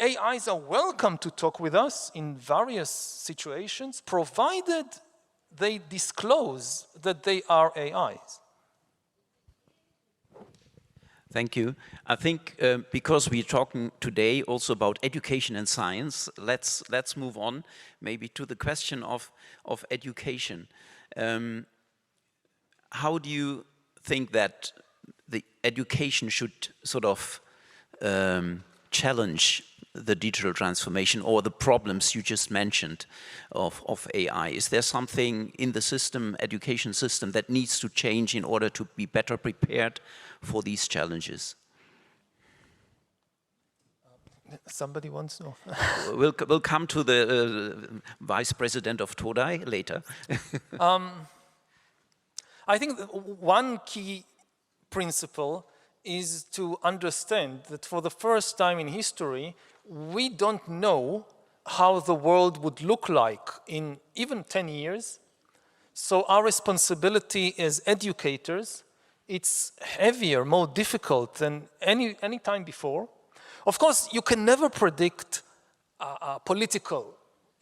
AIs are welcome to talk with us in various situations, provided they disclose that they are AIs. Thank you. I think because we're talking today also about education and science, let's move on maybe to the question of education. How do you think that the education should sort of challenge the digital transformation or the problems you just mentioned of AI? Is there something in the system, education system, that needs to change in order to be better prepared for these challenges? Somebody wants to know? We'll come to the Vice President of Todai later. I think one key principle is to understand that for the first time in history, we don't know how the world would look like in even 10 years. So our responsibility as educators, it's heavier, more difficult than any time before. Of course, you can never predict political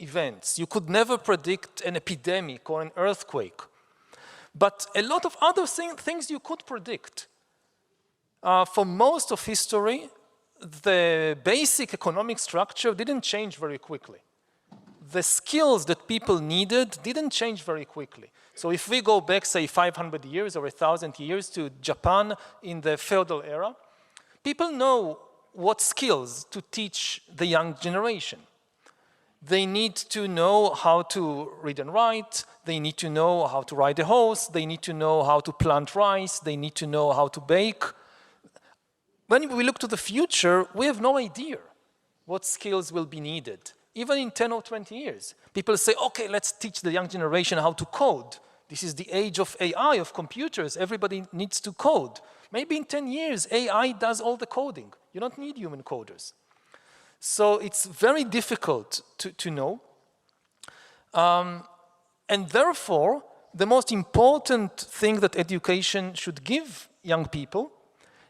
events. You could never predict an epidemic or an earthquake. But a lot of other things you could predict. For most of history, the basic economic structure didn't change very quickly. The skills that people needed didn't change very quickly. So if we go back, say, 500 years or 1,000 years to Japan in the feudal era, people know what skills to teach the young generation. They need to know how to read and write, they need to know how to ride a horse, they need to know how to plant rice, they need to know how to bake. When we look to the future, we have no idea what skills will be needed. Even in 10 or 20 years, people say, okay, let's teach the young generation how to code. This is the age of AI, of computers. Everybody needs to code. Maybe in 10 years, AI does all the coding. You don't need human coders. So it's very difficult to know. And therefore, the most important thing that education should give young people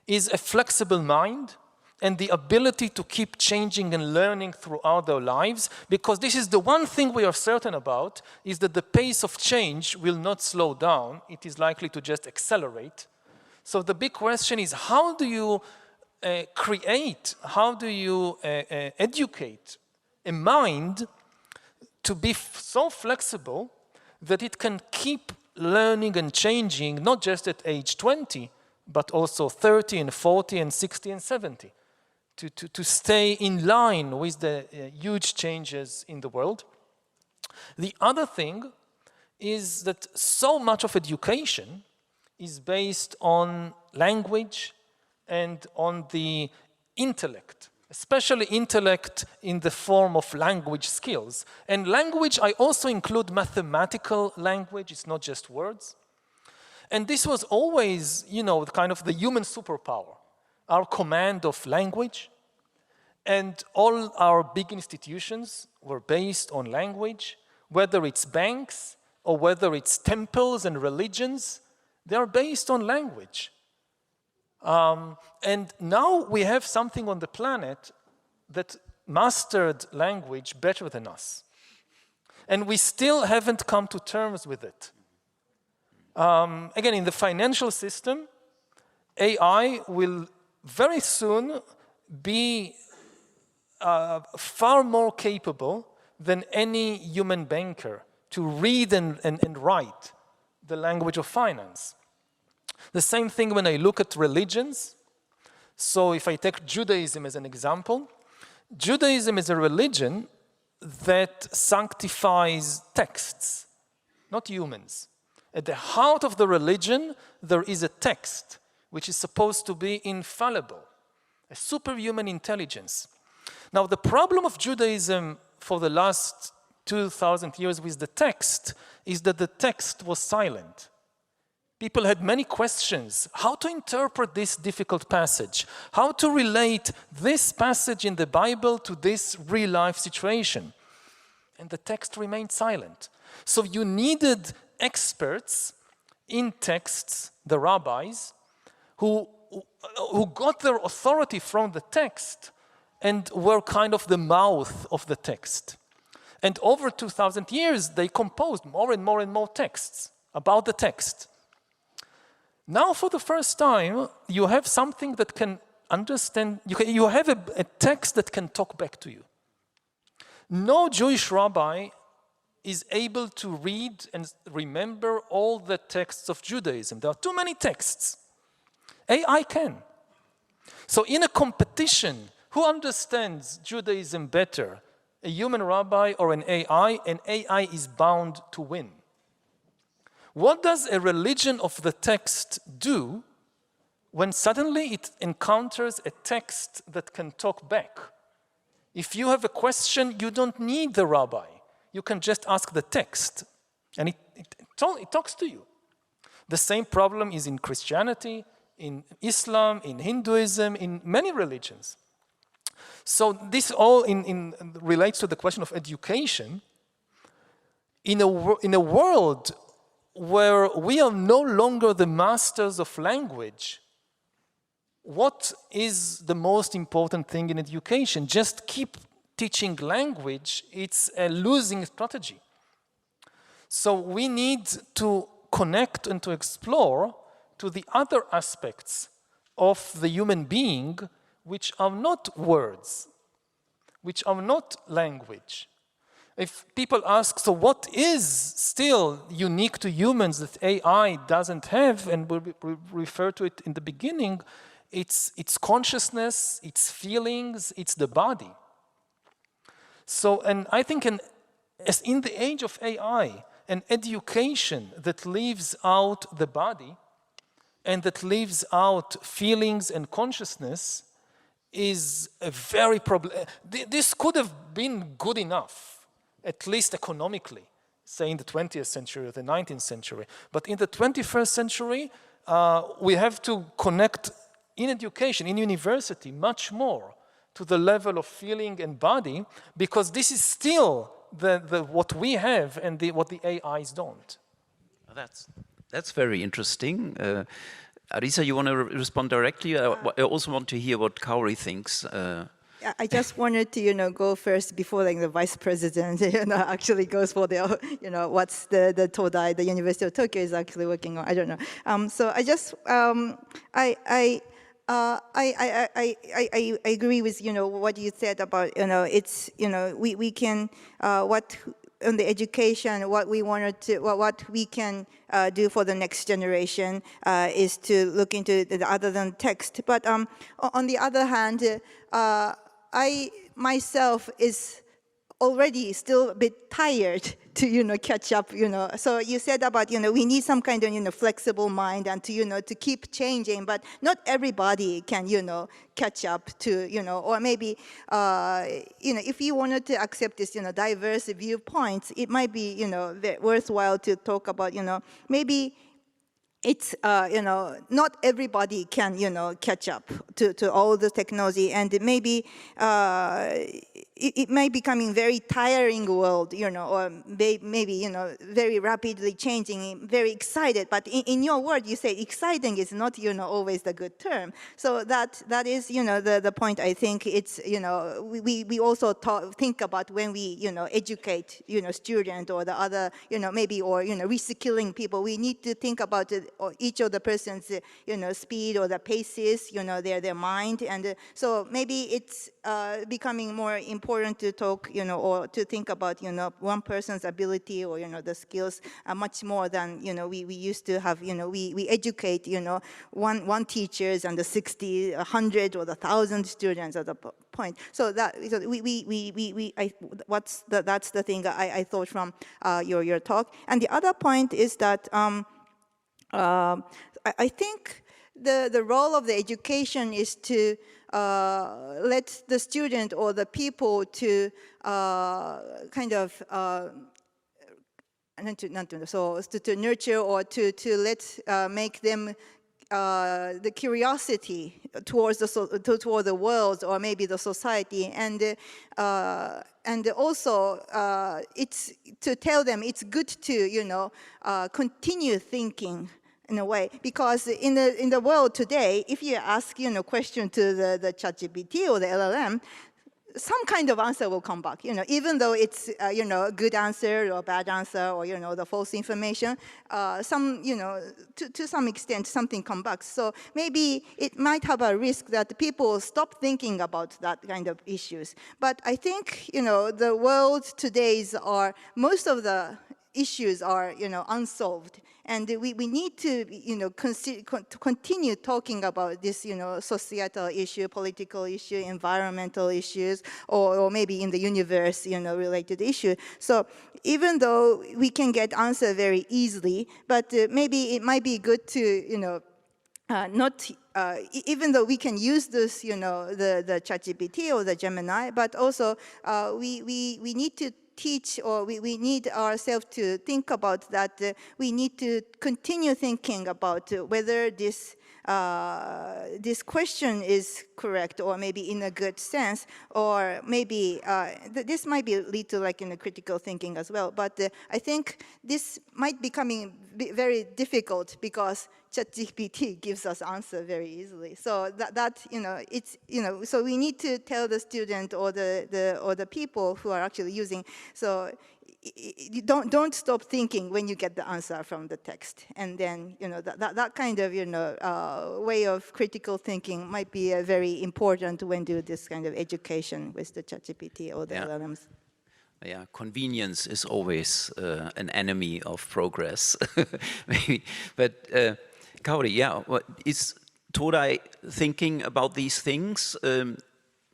is a flexible mind and the ability to keep changing and learning throughout their lives, because this is the one thing we are certain about, is that the pace of change will not slow down. It is likely to just accelerate. So the big question is, how do you how do you educate a mind to be so flexible that it can keep learning and changing, not just at age 20, but also 30 and 40 and 60 and 70, to stay in line with the huge changes in the world. The other thing is that so much of education is based on language and on the intellect, especially intellect in the form of language skills. And language, I also include mathematical language, it's not just words. And this was always, you know, kind of the human superpower, our command of language. And all our big institutions were based on language, whether it's banks or whether it's temples and religions, they are based on language. And now we have something on the planet that mastered language better than us. And we still haven't come to terms with it. Again, in the financial system, AI will very soon be far more capable than any human banker to read and write the language of finance. The same thing when I look at religions. So if I take Judaism as an example, Judaism is a religion that sanctifies texts, not humans. At the heart of the religion, there is a text which is supposed to be infallible, a superhuman intelligence. Now, the problem of Judaism for the last 2,000 years with the text is that the text was silent. People had many questions. How to interpret this difficult passage? How to relate this passage in the Bible to this real-life situation? And the text remained silent. So you needed experts in texts, the rabbis, who got their authority from the text and were kind of the mouth of the text. And over 2,000 years, they composed more and more and more texts about the text. Now, for the first time, you have something that can understand, you have a text that can talk back to you. No Jewish rabbi is able to read and remember all the texts of Judaism. There are too many texts. AI can. So in a competition, who understands Judaism better? A human rabbi or an AI? And AI is bound to win. What does a religion of the text do when suddenly it encounters a text that can talk back? If you have a question, you don't need the rabbi. You can just ask the text, and it talks to you. The same problem is in Christianity, in Islam, in Hinduism, in many religions. So this all relates to the question of education. In a world where we are no longer the masters of language, what is the most important thing in education? Just keep teaching language, it's a losing strategy. So we need to connect and to explore to the other aspects of the human being, which are not words, which are not language. If people ask, so what is still unique to humans that AI doesn't have, and we'll refer to it in the beginning, it's consciousness, it's feelings, it's the body. So, and I think as in the age of AI, an education that leaves out the body and that leaves out feelings and consciousness is a very problem. This could have been good enough, at least economically, say in the 20th century or the 19th century. But in the 21st century, we have to connect in education, in university, much more to the level of feeling and body, because this is still what we have and what the AIs don't. That's very interesting. Arisa, you want to respond directly? I also want to hear what Kaori thinks. I just wanted to, go first before like the vice president, actually goes for the, what's the Todai, the University of Tokyo is actually working on. I don't know. So I just, I agree with, what you said about, it's, we can, what on the education, what we wanted to, what we can do for the next generation is to look into the other than text. But on the other hand, I myself is already still a bit tired to, catch up, So you said about, we need some kind of, flexible mind and to, to keep changing, but not everybody can, catch up to, or maybe, if you wanted to accept this, diverse viewpoints, it might be, worthwhile to talk about, maybe it's, not everybody can, catch up to all the technology, and maybe it may be becoming very tiring world, or maybe, very rapidly changing, very excited. But in your word, you say exciting is not, always the good term. So that is, the point. I think it's, we also think about when we, educate, student or the other, maybe, or, reskilling people. We need to think about or each of the person's, speed or the paces, their mind. And so maybe it's becoming more important to talk, or to think about, one person's ability or, the skills much more than, we used to have, we educate, one teachers and the 60, 100 or the 1,000 students at the point. So that, that's the thing I thought from your talk. And the other point is that I think the role of the education is to let the student or the people to kind of to nurture or to let make them the curiosity towards the world or maybe the society, and also it's to tell them it's good to continue thinking in a way, because in the world today, if you ask question to the ChatGPT or the LLM, some kind of answer will come back, even though it's a good answer or a bad answer or the false information, some to some extent something comes back. So maybe it might have a risk that people stop thinking about that kind of issues. But I think the world today's are most of the issues are unsolved, and we need to continue talking about this societal issue, political issue, environmental issues, or maybe in the universe related issue. So even though we can get answer very easily, but maybe it might be good to not even though we can use this the ChatGPT or the Gemini, but also we need to teach, or we need ourselves to think about that. We need to continue thinking about whether this question is correct, or maybe in a good sense, or maybe this might lead to critical thinking as well. But I think this might becoming very difficult, because ChatGPT gives us answer very easily. So so we need to tell the student or the people who are actually using, so don't stop thinking when you get the answer from the text. And then, that kind of, way of critical thinking might be very important when do this kind of education with the ChatGPT or the LLMs. Yeah, convenience is always an enemy of progress. Maybe. But Kaori, is Todai thinking about these things,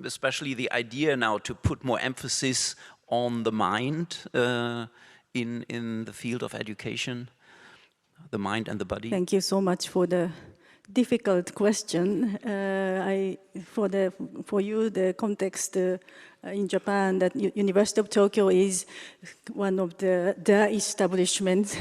especially the idea now to put more emphasis on the mind in the field of education, the mind and the body? Thank you so much for the difficult question. For you, the context in Japan, that University of Tokyo is one of the establishments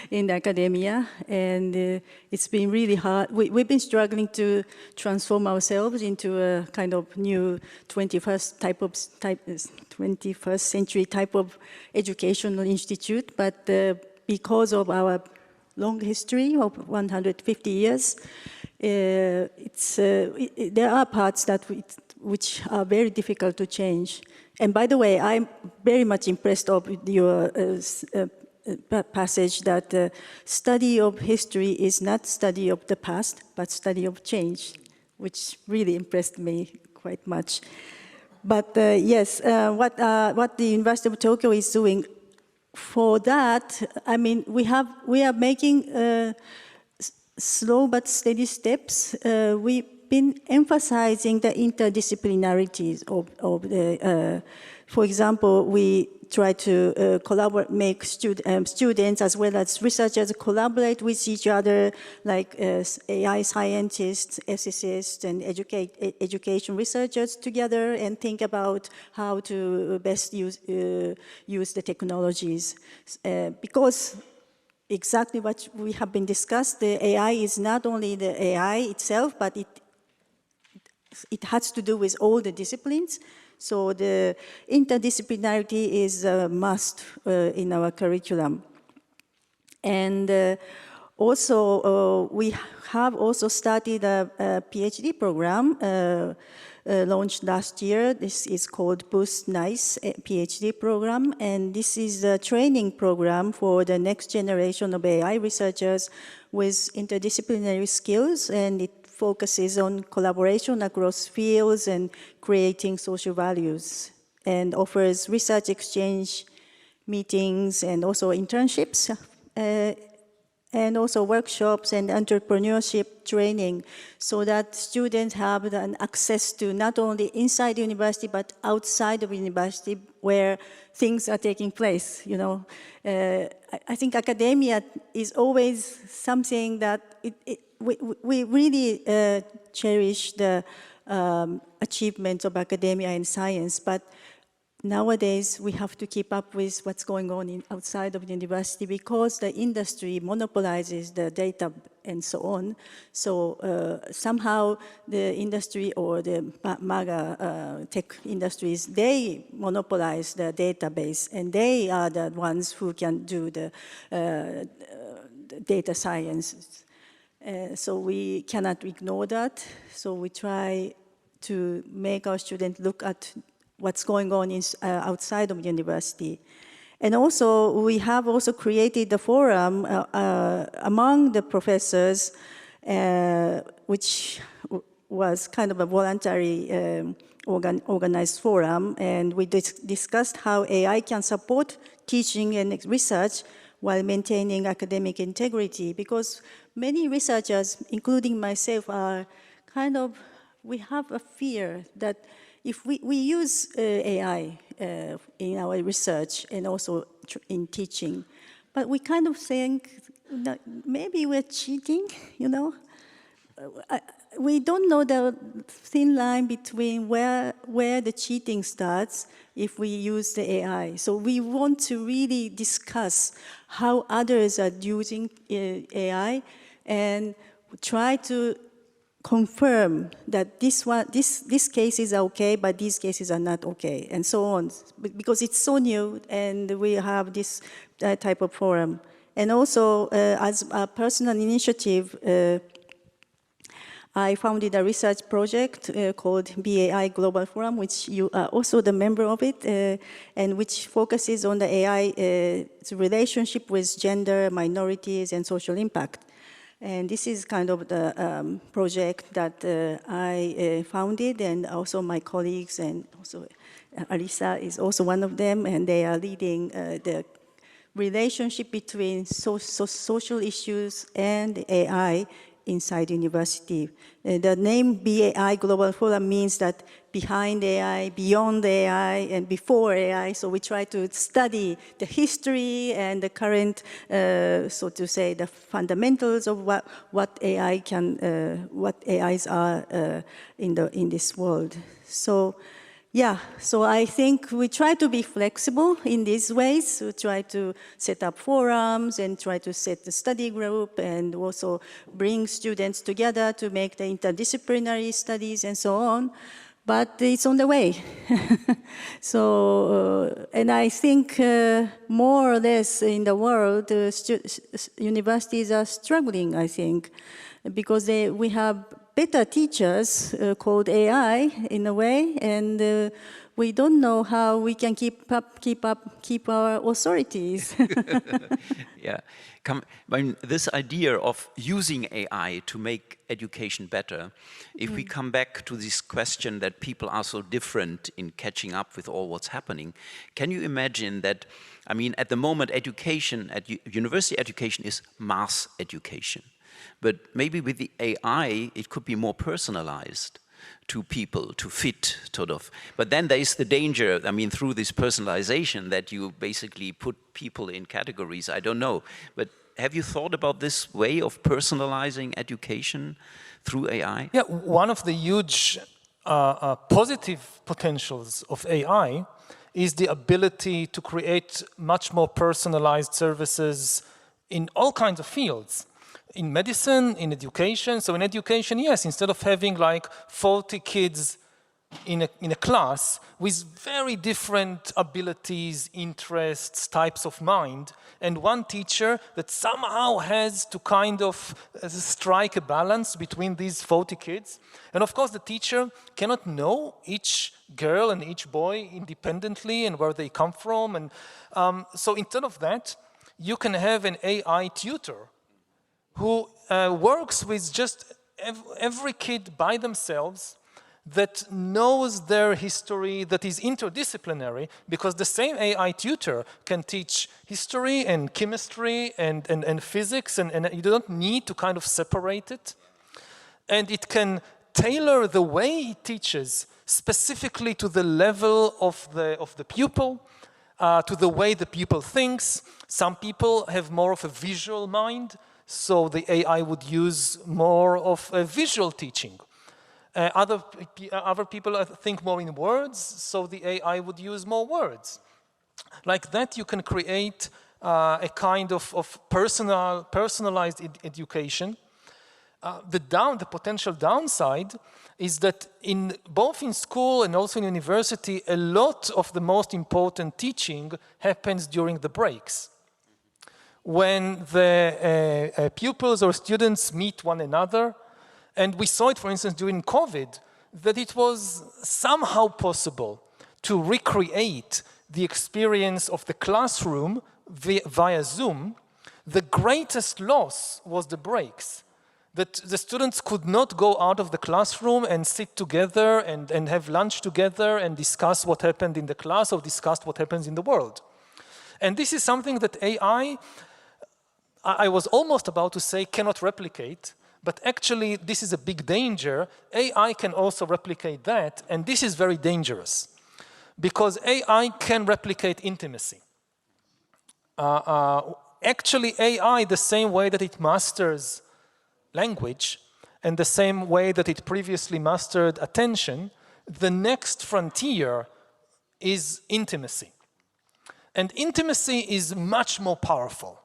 in academia, and it's been really hard. We've been struggling to transform ourselves into a kind of new 21st century type of educational institute, but because of our long history of 150 years, there are parts which are very difficult to change. And by the way, I'm very much impressed with your passage that study of history is not study of the past, but study of change, which really impressed me quite much. But yes, what the University of Tokyo is doing for that, I mean, we are making slow but steady steps. We've been emphasizing the interdisciplinarities of the, for example, we try to make students as well as researchers collaborate with each other, like AI scientists, ethicists, and education researchers together, and think about how to best use the technologies. Because exactly what we have been discussed, the AI is not only the AI itself, but it has to do with all the disciplines. So the interdisciplinarity is a must in our curriculum. And also, we have also started a PhD program launched last year. This is called Boost NICE PhD program. And this is a training program for the next generation of AI researchers with interdisciplinary skills. And it focuses on collaboration across fields and creating social values, and offers research exchange meetings and also internships, and also workshops and entrepreneurship training, so that students have access to not only inside the university but outside of the university where things are taking place. I think academia is always something that we really cherish the achievements of academia and science, but nowadays we have to keep up with what's going on outside of the university, because the industry monopolizes the data and so on. So somehow the industry or the MAGA tech industries, they monopolize the database, and they are the ones who can do the data science. So we cannot ignore that. So we try to make our students look at what's going on outside of the university. And also, we have also created a forum among the professors, which was kind of a voluntary organized forum. And we discussed how AI can support teaching and research while maintaining academic integrity, because many researchers, including myself, are kind of, we have a fear that if we use AI in our research and also in teaching, but we kind of think that maybe we're cheating, we don't know the thin line between where the cheating starts if we use the AI. So we want to really discuss how others are using AI and try to confirm that these cases are okay, but these cases are not okay, and so on. Because it's so new, and we have this type of forum. And also, as a personal initiative, I founded a research project called BAI Global Forum, which you are also the member of it, and which focuses on the AI's relationship with gender, minorities, and social impact. And this is kind of the project that I founded, and also my colleagues, and also Alisa is also one of them, and they are leading the relationship between social issues and AI inside university. The name BAI Global Forum means that behind AI, beyond AI, and before AI. So we try to study the history and the current, so to say, the fundamentals of what AI can, what AIs are in this world. So. Yeah, so I think we try to be flexible in these ways. We try to set up forums and try to set the study group and also bring students together to make the interdisciplinary studies and so on. But it's on the way. So, and I think more or less in the world, universities are struggling, I think, because we have better teachers called AI in a way, and we don't know how we can keep our authorities. Yeah, I mean, this idea of using AI to make education better, if we come back to this question that people are so different in catching up with all what's happening, can you imagine that, I mean, at the moment education, university education is mass education. But maybe with the AI, it could be more personalized to people, to fit, sort of. But then there is the danger, I mean, through this personalization that you basically put people in categories, I don't know. But have you thought about this way of personalizing education through AI? Yeah, one of the huge positive potentials of AI is the ability to create much more personalized services in all kinds of fields. In medicine, in education. So in education, yes, instead of having like 40 kids in a class with very different abilities, interests, types of mind, and one teacher that somehow has to kind of strike a balance between these 40 kids. And of course, the teacher cannot know each girl and each boy independently and where they come from. And so instead of that, you can have an AI tutor who works with just every kid by themselves, that knows their history, that is interdisciplinary, because the same AI tutor can teach history and chemistry and physics, and you don't need to kind of separate it. And it can tailor the way he teaches specifically to the level of the pupil, to the way the pupil thinks. Some people have more of a visual mind, so the AI would use more of a visual teaching. Other people think more in words, so the AI would use more words. Like that, you can create a kind of personalized education. The potential downside is that both in school and also in university, a lot of the most important teaching happens during the breaks, when the pupils or students meet one another. And we saw it, for instance, during COVID, that it was somehow possible to recreate the experience of the classroom via Zoom. The greatest loss was the breaks, that the students could not go out of the classroom and sit together and have lunch together and discuss what happened in the class or discuss what happens in the world. And this is something that AI, I was almost about to say, cannot replicate, but actually this is a big danger. AI can also replicate that, and this is very dangerous, because AI can replicate intimacy. Actually, AI, the same way that it masters language, and the same way that it previously mastered attention, the next frontier is intimacy. And intimacy is much more powerful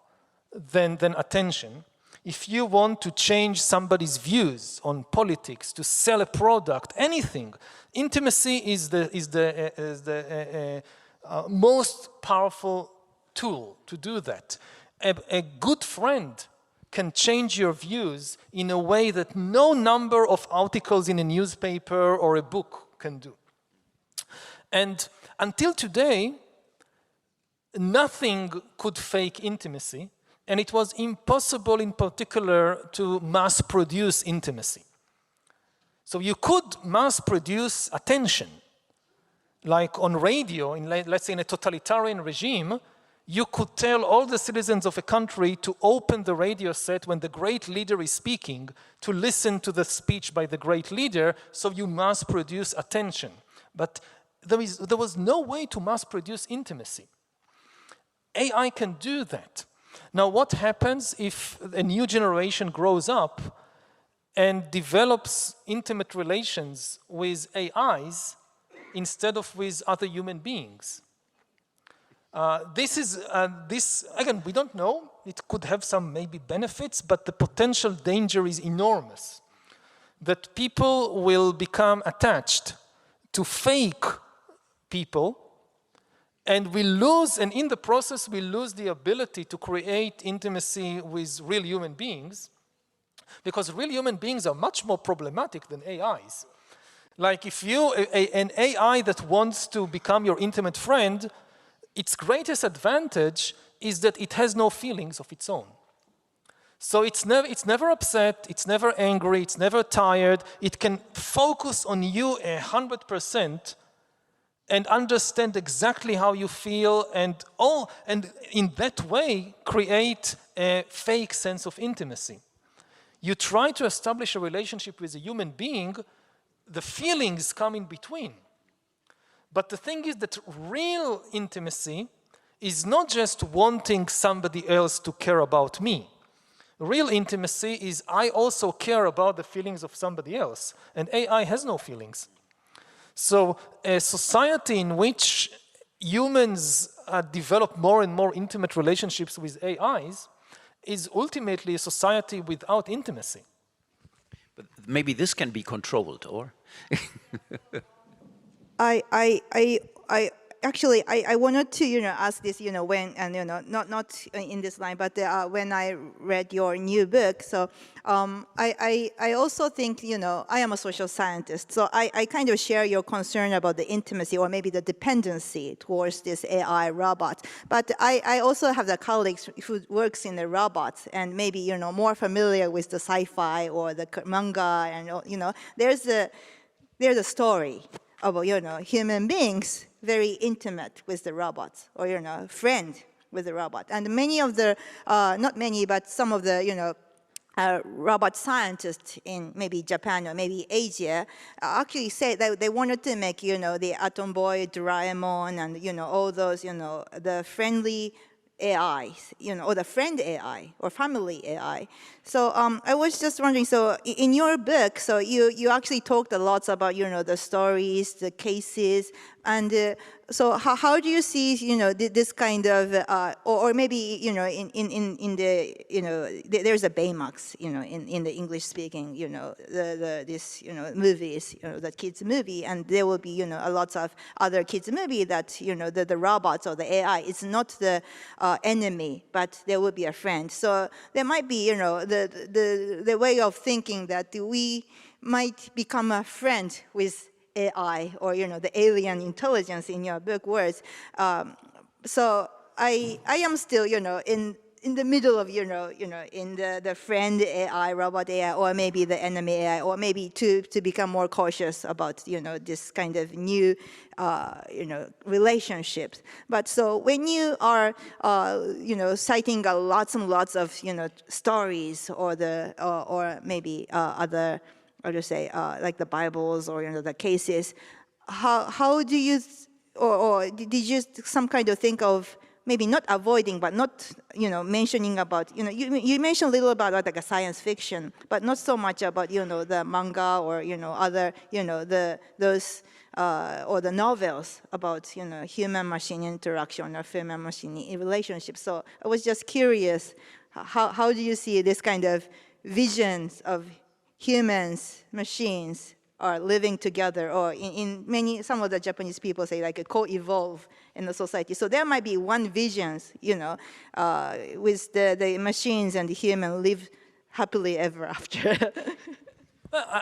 than attention. If you want to change somebody's views on politics, to sell a product, anything, intimacy is the most powerful tool to do that. a good friend can change your views in a way that no number of articles in a newspaper or a book can do. And until today, nothing could fake intimacy, and it was impossible in particular to mass produce intimacy. So you could mass produce attention. Like on radio, let's say in a totalitarian regime, you could tell all the citizens of a country to open the radio set when the great leader is speaking, to listen to the speech by the great leader, so you mass produce attention. But there was no way to mass produce intimacy. AI can do that. Now, what happens if a new generation grows up and develops intimate relations with AIs instead of with other human beings? This, again, we don't know. It could have some maybe benefits, but the potential danger is enormous. That people will become attached to fake people, and we lose, and in the process, we lose the ability to create intimacy with real human beings, because real human beings are much more problematic than AIs. Like if an AI that wants to become your intimate friend, its greatest advantage is that it has no feelings of its own. So it's never upset, it's never angry, it's never tired. It can focus on you 100% and understand exactly how you feel, and in that way create a fake sense of intimacy. You try to establish a relationship with a human being, the feelings come in between. But the thing is that real intimacy is not just wanting somebody else to care about me. Real intimacy is I also care about the feelings of somebody else, and AI has no feelings. So a society in which humans develop more and more intimate relationships with AIs is ultimately a society without intimacy. But maybe this can be controlled, or? Actually, I wanted to, ask this, when, and, not in this line, but when I read your new book, so I also think, I am a social scientist, so I kind of share your concern about the intimacy or maybe the dependency towards this AI robot. But I also have the colleagues who works in the robots and maybe, more familiar with the sci-fi or the manga, and, there's a story about, human beings very intimate with the robots, or, friend with the robot. And many of the, not many, but some of the, robot scientists in maybe Japan or maybe Asia actually say that they wanted to make, the Atom Boy, Doraemon, and, all those, the friendly AIs, or the friend AI or family AI. So I was just wondering, so in your book, so you actually talked a lot about, the stories, the cases, and so how do you see, this kind of, or maybe, in the, there's a Baymax, in the English speaking, this, movies, the kids movie, and there will be, a lot of other kids movie that, the robots or the AI is not the enemy, but there will be a friend. So there might be, the way of thinking that we might become a friend with AI, or the alien intelligence in your book words. So I am still, in the middle of, in the friend AI, robot AI, or maybe the enemy AI, or maybe to become more cautious about, this kind of new, relationships. But so when you are, citing lots and lots of, stories or or maybe other, or to say, like the Bibles or the cases, how do you, or did you some kind of think of maybe not avoiding, but not mentioning about, you mentioned a little about like a science fiction, but not so much about the manga or other those or the novels about human-machine interaction or human-machine relationships. So I was just curious, how do you see this kind of visions of humans, machines, are living together, or some of the Japanese people say like a co-evolve in the society. So there might be one vision, with the machines and the human live happily ever after.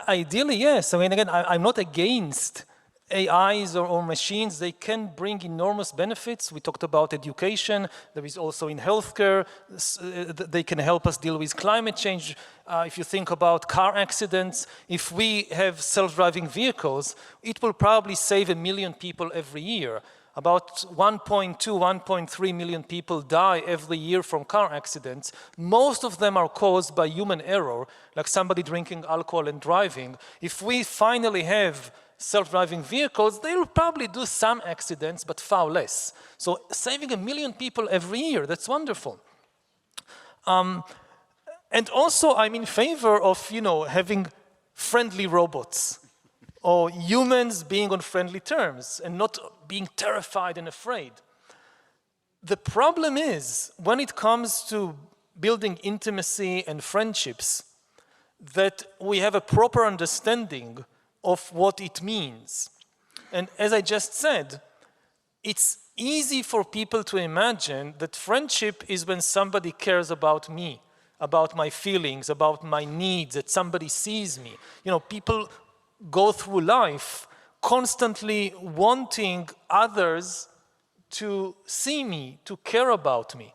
Ideally, yes. I mean, again, I'm not against AIs or machines. They can bring enormous benefits. We talked about education. There is also in healthcare. They can help us deal with climate change. If you think about car accidents, if we have self-driving vehicles, it will probably save 1 million people every year. About 1.2, 1.3 million people die every year from car accidents. Most of them are caused by human error, like somebody drinking alcohol and driving. If we finally have self-driving vehicles, they will probably do some accidents, but far less. So saving 1 million people every year, that's wonderful. And also, I'm in favor of, having friendly robots, or humans being on friendly terms and not being terrified and afraid. The problem is, when it comes to building intimacy and friendships, that we have a proper understanding of what it means. And as I just said, it's easy for people to imagine that friendship is when somebody cares about me, about my feelings, about my needs, that somebody sees me. People go through life constantly wanting others to see me, to care about me.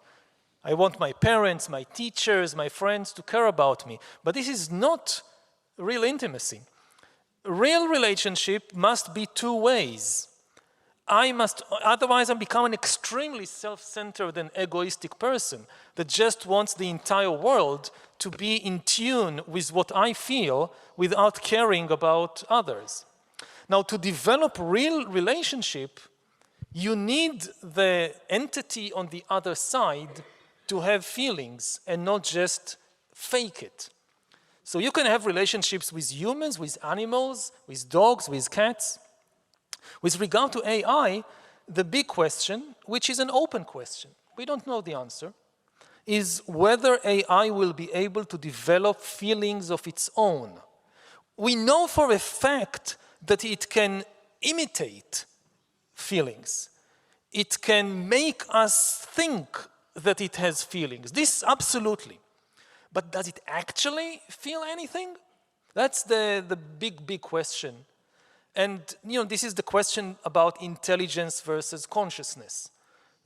I want my parents, my teachers, my friends to care about me. But this is not real intimacy. Real relationship must be two ways. Otherwise I become an extremely self-centered and egoistic person that just wants the entire world to be in tune with what I feel without caring about others. Now, to develop real relationship, you need the entity on the other side to have feelings and not just fake it. So you can have relationships with humans, with animals, with dogs, with cats. With regard to AI, the big question, which is an open question, we don't know the answer, is whether AI will be able to develop feelings of its own. We know for a fact that it can imitate feelings. It can make us think that it has feelings. This absolutely. But does it actually feel anything? That's the big question. And this is the question about intelligence versus consciousness.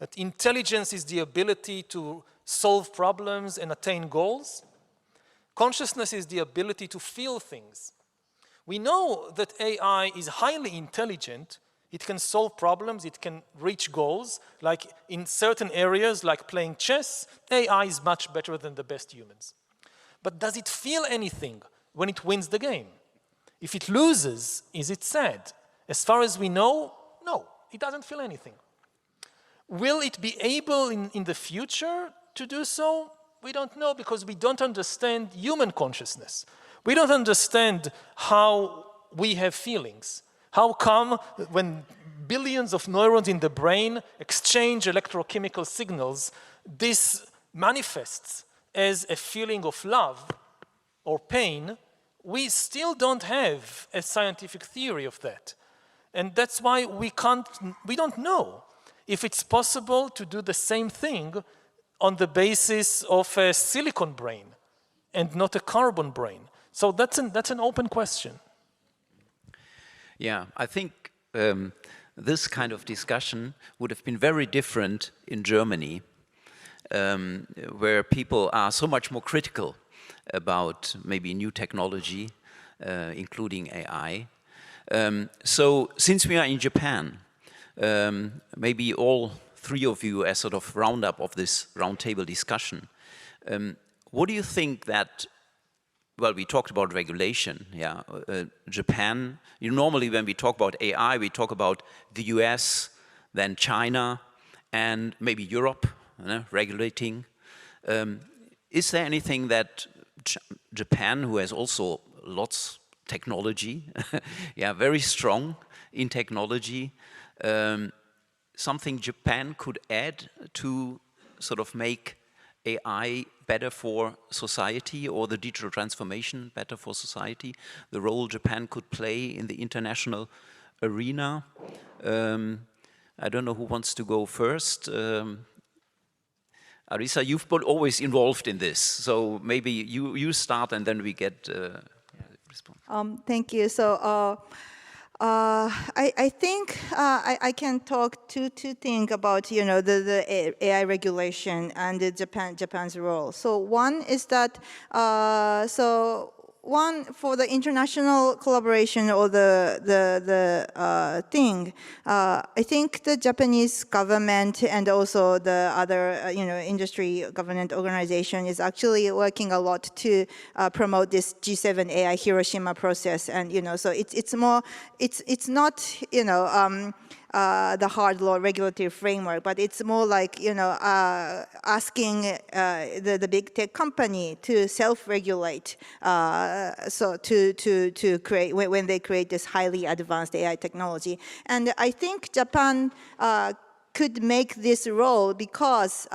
That intelligence is the ability to solve problems and attain goals. Consciousness is the ability to feel things. We know that AI is highly intelligent. It can solve problems, it can reach goals. Like in certain areas, like playing chess, AI is much better than the best humans. But does it feel anything when it wins the game? If it loses, is it sad? As far as we know, no, it doesn't feel anything. Will it be able in the future to do so? We don't know, because we don't understand human consciousness. We don't understand how we have feelings. How come when billions of neurons in the brain exchange electrochemical signals, this manifests as a feeling of love or pain? We still don't have a scientific theory of that. And that's why we don't know if it's possible to do the same thing on the basis of a silicon brain and not a carbon brain. So that's an open question. Yeah, I think this kind of discussion would have been very different in Germany, where people are so much more critical about maybe new technology, including AI. So since we are in Japan, maybe all three of you as sort of roundup of this roundtable discussion, what do you think that, well, we talked about regulation, yeah. Japan, normally when we talk about AI, we talk about the US, then China, and maybe Europe, regulating. Is there anything that Japan, who has also lots technology, yeah, very strong in technology, something Japan could add to sort of make AI better for society, or the digital transformation better for society, the role Japan could play in the international arena. I don't know who wants to go first. Arisa, you've been always involved in this, so maybe you start and then we get response. Thank you. So I think I can talk two things about the AI regulation and the Japan's role. So one is that one, for the international collaboration or the thing, I think the Japanese government and also the other industry government organization is actually working a lot to promote this G7 AI Hiroshima process, and so it's not the hard law regulatory framework, but it's more like asking the big tech company to self-regulate, so to create when they create this highly advanced AI technology. And I think Japan could make this role because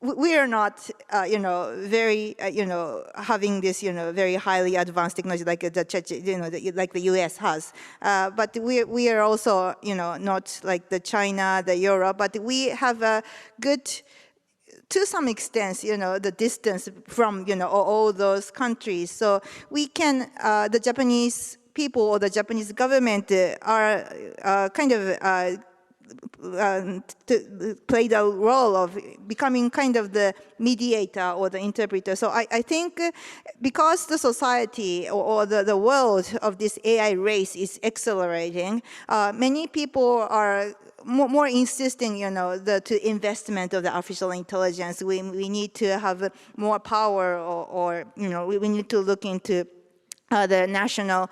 we are not, very, having this, very highly advanced technology like like the U.S. has. But we are also, not like the China, the Europe, but we have a good, to some extent, the distance from, all those countries. So we can, the Japanese people or the Japanese government are kind of to play the role of becoming kind of the mediator or the interpreter. So I think because the society or the world of this AI race is accelerating, many people are more insisting, to investment of the artificial intelligence. We need to have more power, or we need to look into the national,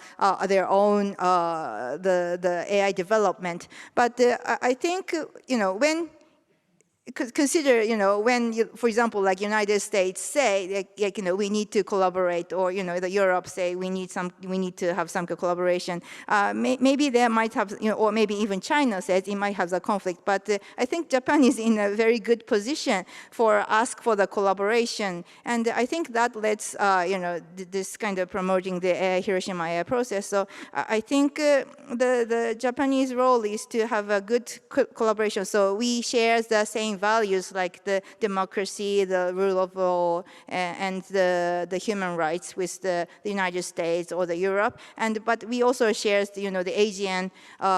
their own, the AI development. But I think, when consider, when for example, like United States say, like, we need to collaborate, or, the Europe say we need to have some collaboration. Maybe they might have, or maybe even China says it might have the conflict. But I think Japan is in a very good position for ask for the collaboration, and I think that lets, this kind of promoting the Hiroshima AI process. So I think the Japanese role is to have a good collaboration. So we share the same values like the democracy, the rule of law, and the human rights with the United States or the Europe. But we also share, the Asian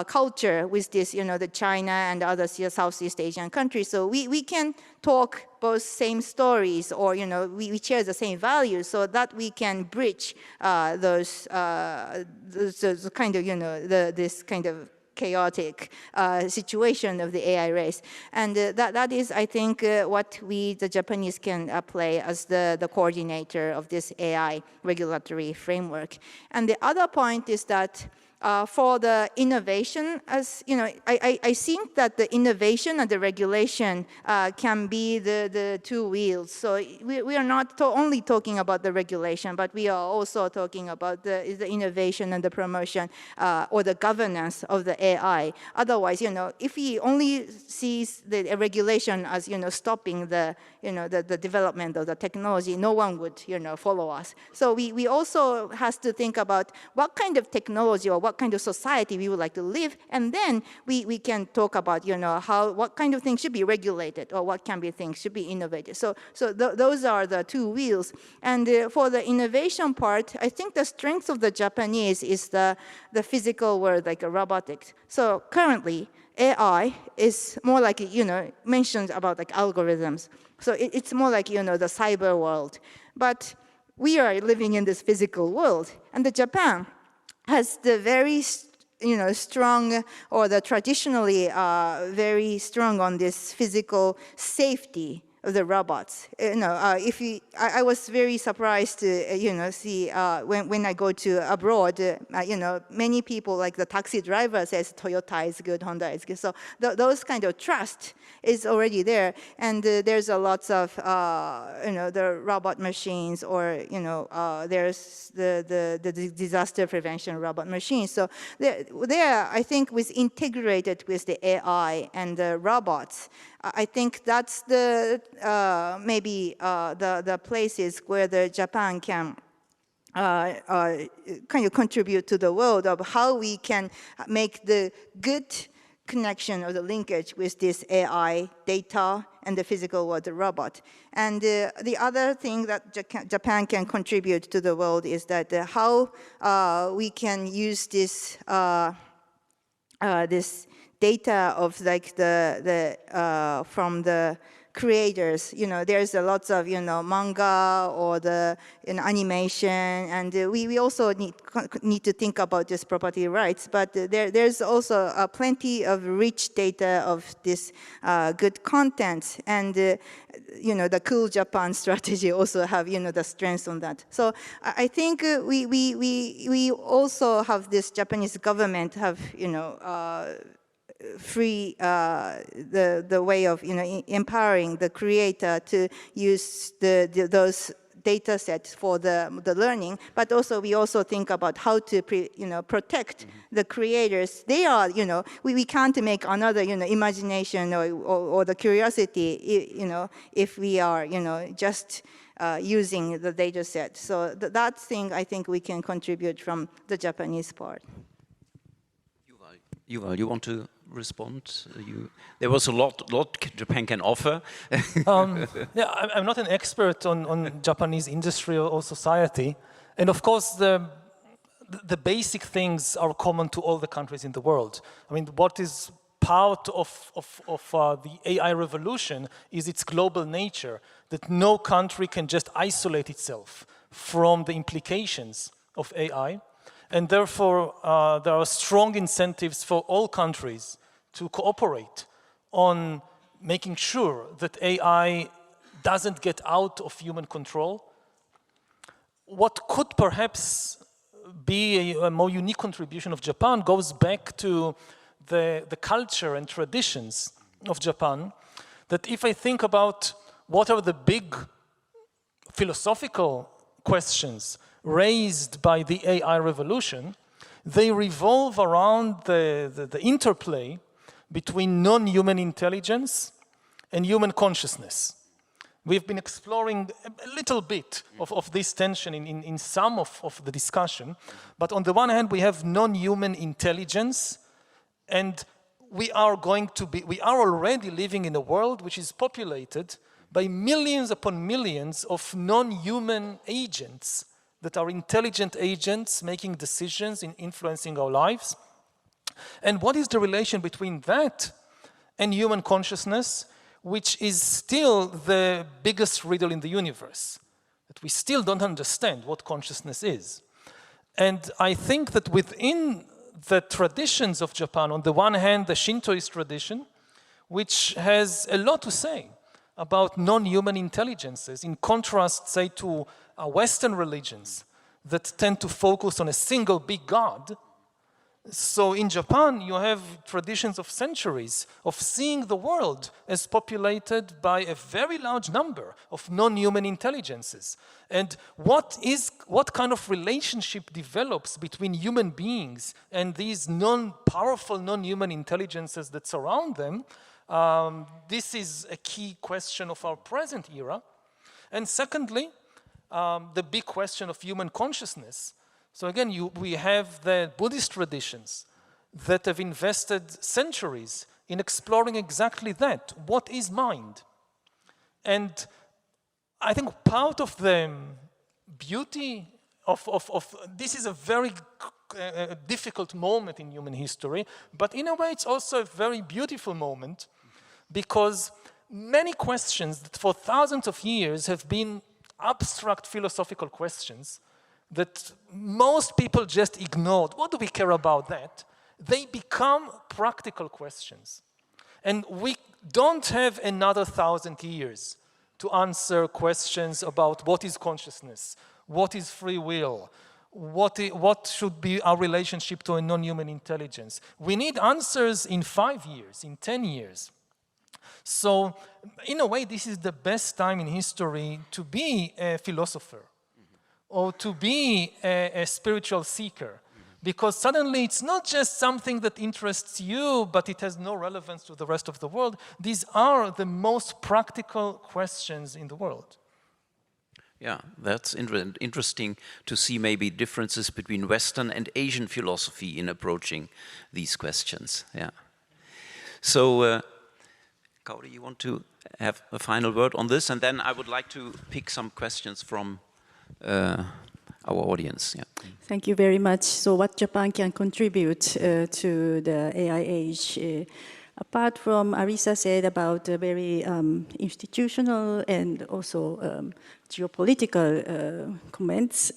culture with this, the China and other Southeast Asian countries. So we can talk both same stories, or we share the same values, so that we can bridge those kind of this kind of chaotic situation of the AI race. And that is, I think, what we, the Japanese, can play as the coordinator of this AI regulatory framework. And the other point is that for the innovation, as I think that the innovation and the regulation can be the two wheels. So we are not only talking about the regulation, but we are also talking about the innovation and the promotion or the governance of the AI. Otherwise, if we only see the regulation as stopping the development of the technology, no one would follow us. So we also has to think about what kind of technology or what kind of society we would like to live, and then we can talk about what kind of things should be regulated, or what kind of things should be innovated. So those are the two wheels. And for the innovation part, I think the strength of the Japanese is the physical world, like robotics. So currently, AI is more like, mentioned about like algorithms. So it's more like, the cyber world. But we are living in this physical world, and the Japan has the very, strong, or the traditionally very strong on this physical safety of the robots. I was very surprised to, see when I go to abroad, many people, like the taxi driver says Toyota is good, Honda is good. So those kind of trust is already there, and there's a lots of the robot machines, or there's the disaster prevention robot machines. So there I think with integrated with the AI and the robots, I think that's the maybe the places where the Japan can kind of contribute to the world of how we can make the good connection or the linkage with this AI data and the physical world, the robot. And the other thing that Japan can contribute to the world is that how we can use this this data of like the from the creators. You know, there's a lots of manga or the animation, and we also need to think about this property rights. But there's also plenty of rich data of this good content, and the Cool Japan strategy also have the strengths on that. So I think we also have this Japanese government have free the way of empowering the creator to use those data sets for the learning, but also we also think about how to protect the creators. They are we can't make another imagination or the curiosity if we are just using the data set. So that thing I think we can contribute from the Japanese part. Yuval, you want to respond? There was a lot Japan can offer. Yeah, I'm not an expert on Japanese industry or society, and of course the basic things are common to all the countries in the world. I mean, what is part of the AI revolution is its global nature, that no country can just isolate itself from the implications of AI. And therefore, there are strong incentives for all countries to cooperate on making sure that AI doesn't get out of human control. What could perhaps be a more unique contribution of Japan goes back to the culture and traditions of Japan, that if I think about what are the big philosophical questions raised by the AI revolution, they revolve around the interplay between non-human intelligence and human consciousness. We've been exploring a little bit of this tension in some of the discussion, but on the one hand we have non-human intelligence, and we are already living in a world which is populated by millions upon millions of non-human agents that are intelligent agents making decisions in influencing our lives. And what is the relation between that and human consciousness, which is still the biggest riddle in the universe, that we still don't understand what consciousness is. And I think that within the traditions of Japan, on the one hand, the Shintoist tradition, which has a lot to say about non-human intelligences, in contrast, say, to Western religions that tend to focus on a single big God. So in Japan, you have traditions of centuries of seeing the world as populated by a very large number of non-human intelligences. And what kind of relationship develops between human beings and these powerful non-human intelligences that surround them? This is a key question of our present era. And secondly, the big question of human consciousness. So again, we have the Buddhist traditions that have invested centuries in exploring exactly that. What is mind? And I think part of the beauty of this is a very difficult moment in human history, but in a way it's also a very beautiful moment, because many questions that for thousands of years have been abstract philosophical questions that most people just ignored. What do we care about that? They become practical questions. And we don't have another 1,000 years to answer questions about what is consciousness, what is free will, what should be our relationship to a non-human intelligence. We need answers in 5 years, in 10 years. So, in a way, this is the best time in history to be a philosopher or to be a spiritual seeker, Because suddenly it's not just something that interests you, but it has no relevance to the rest of the world. These are the most practical questions in the world. Yeah, that's interesting to see maybe differences between Western and Asian philosophy in approaching these questions. Yeah. So, Kauri, you want to have a final word on this? And then I would like to pick some questions from our audience. Yeah. Thank you very much. So what Japan can contribute to the AI age? Apart from Arisa said about very institutional and also geopolitical comments,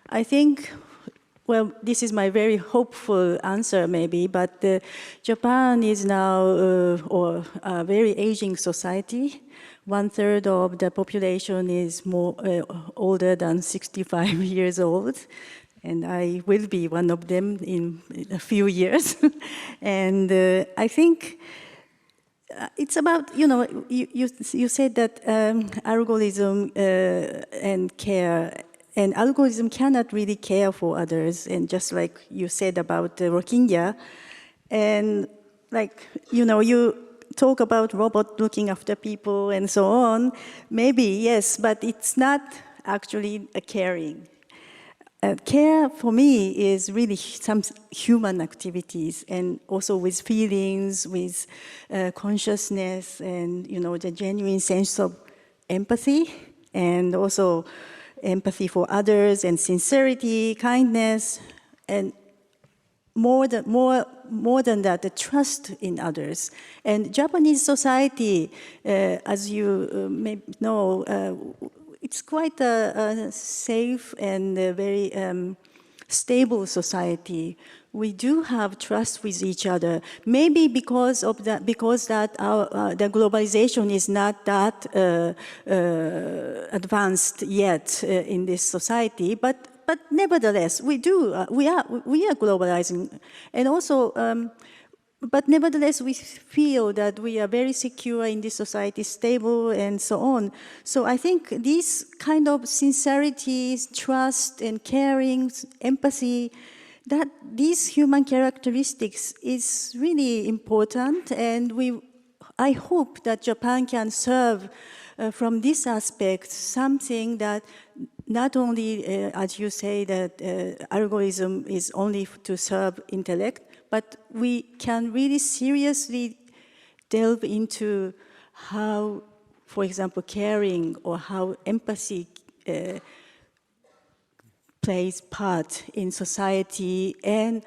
I think, well, this is my very hopeful answer maybe, but Japan is now or a very aging society. 1/3 of the population is more older than 65 years old, and I will be one of them in a few years. And I think it's about, you said that algorithm and care, and algorithm cannot really care for others, and just like you said about Rohingya, and like, you talk about robot looking after people and so on, maybe, yes, but it's not actually a caring. Care for me is really some human activities, and also with feelings, with consciousness, and the genuine sense of empathy, and also empathy for others, and sincerity, kindness, and more than that, the trust in others. And Japanese society, as you may know, it's quite a safe and a very stable society. We do have trust with each other. Maybe because that the globalization is not that advanced yet in this society, but nevertheless, we are globalizing, and also, but nevertheless, we feel that we are very secure in this society, stable, and so on. So I think these kind of sincerity, trust, and caring, empathy, that these human characteristics is really important, and I hope that Japan can serve from this aspect something that not only, as you say, that algorithm is only to serve intellect, but we can really seriously delve into how, for example, caring or how empathy plays part in society, and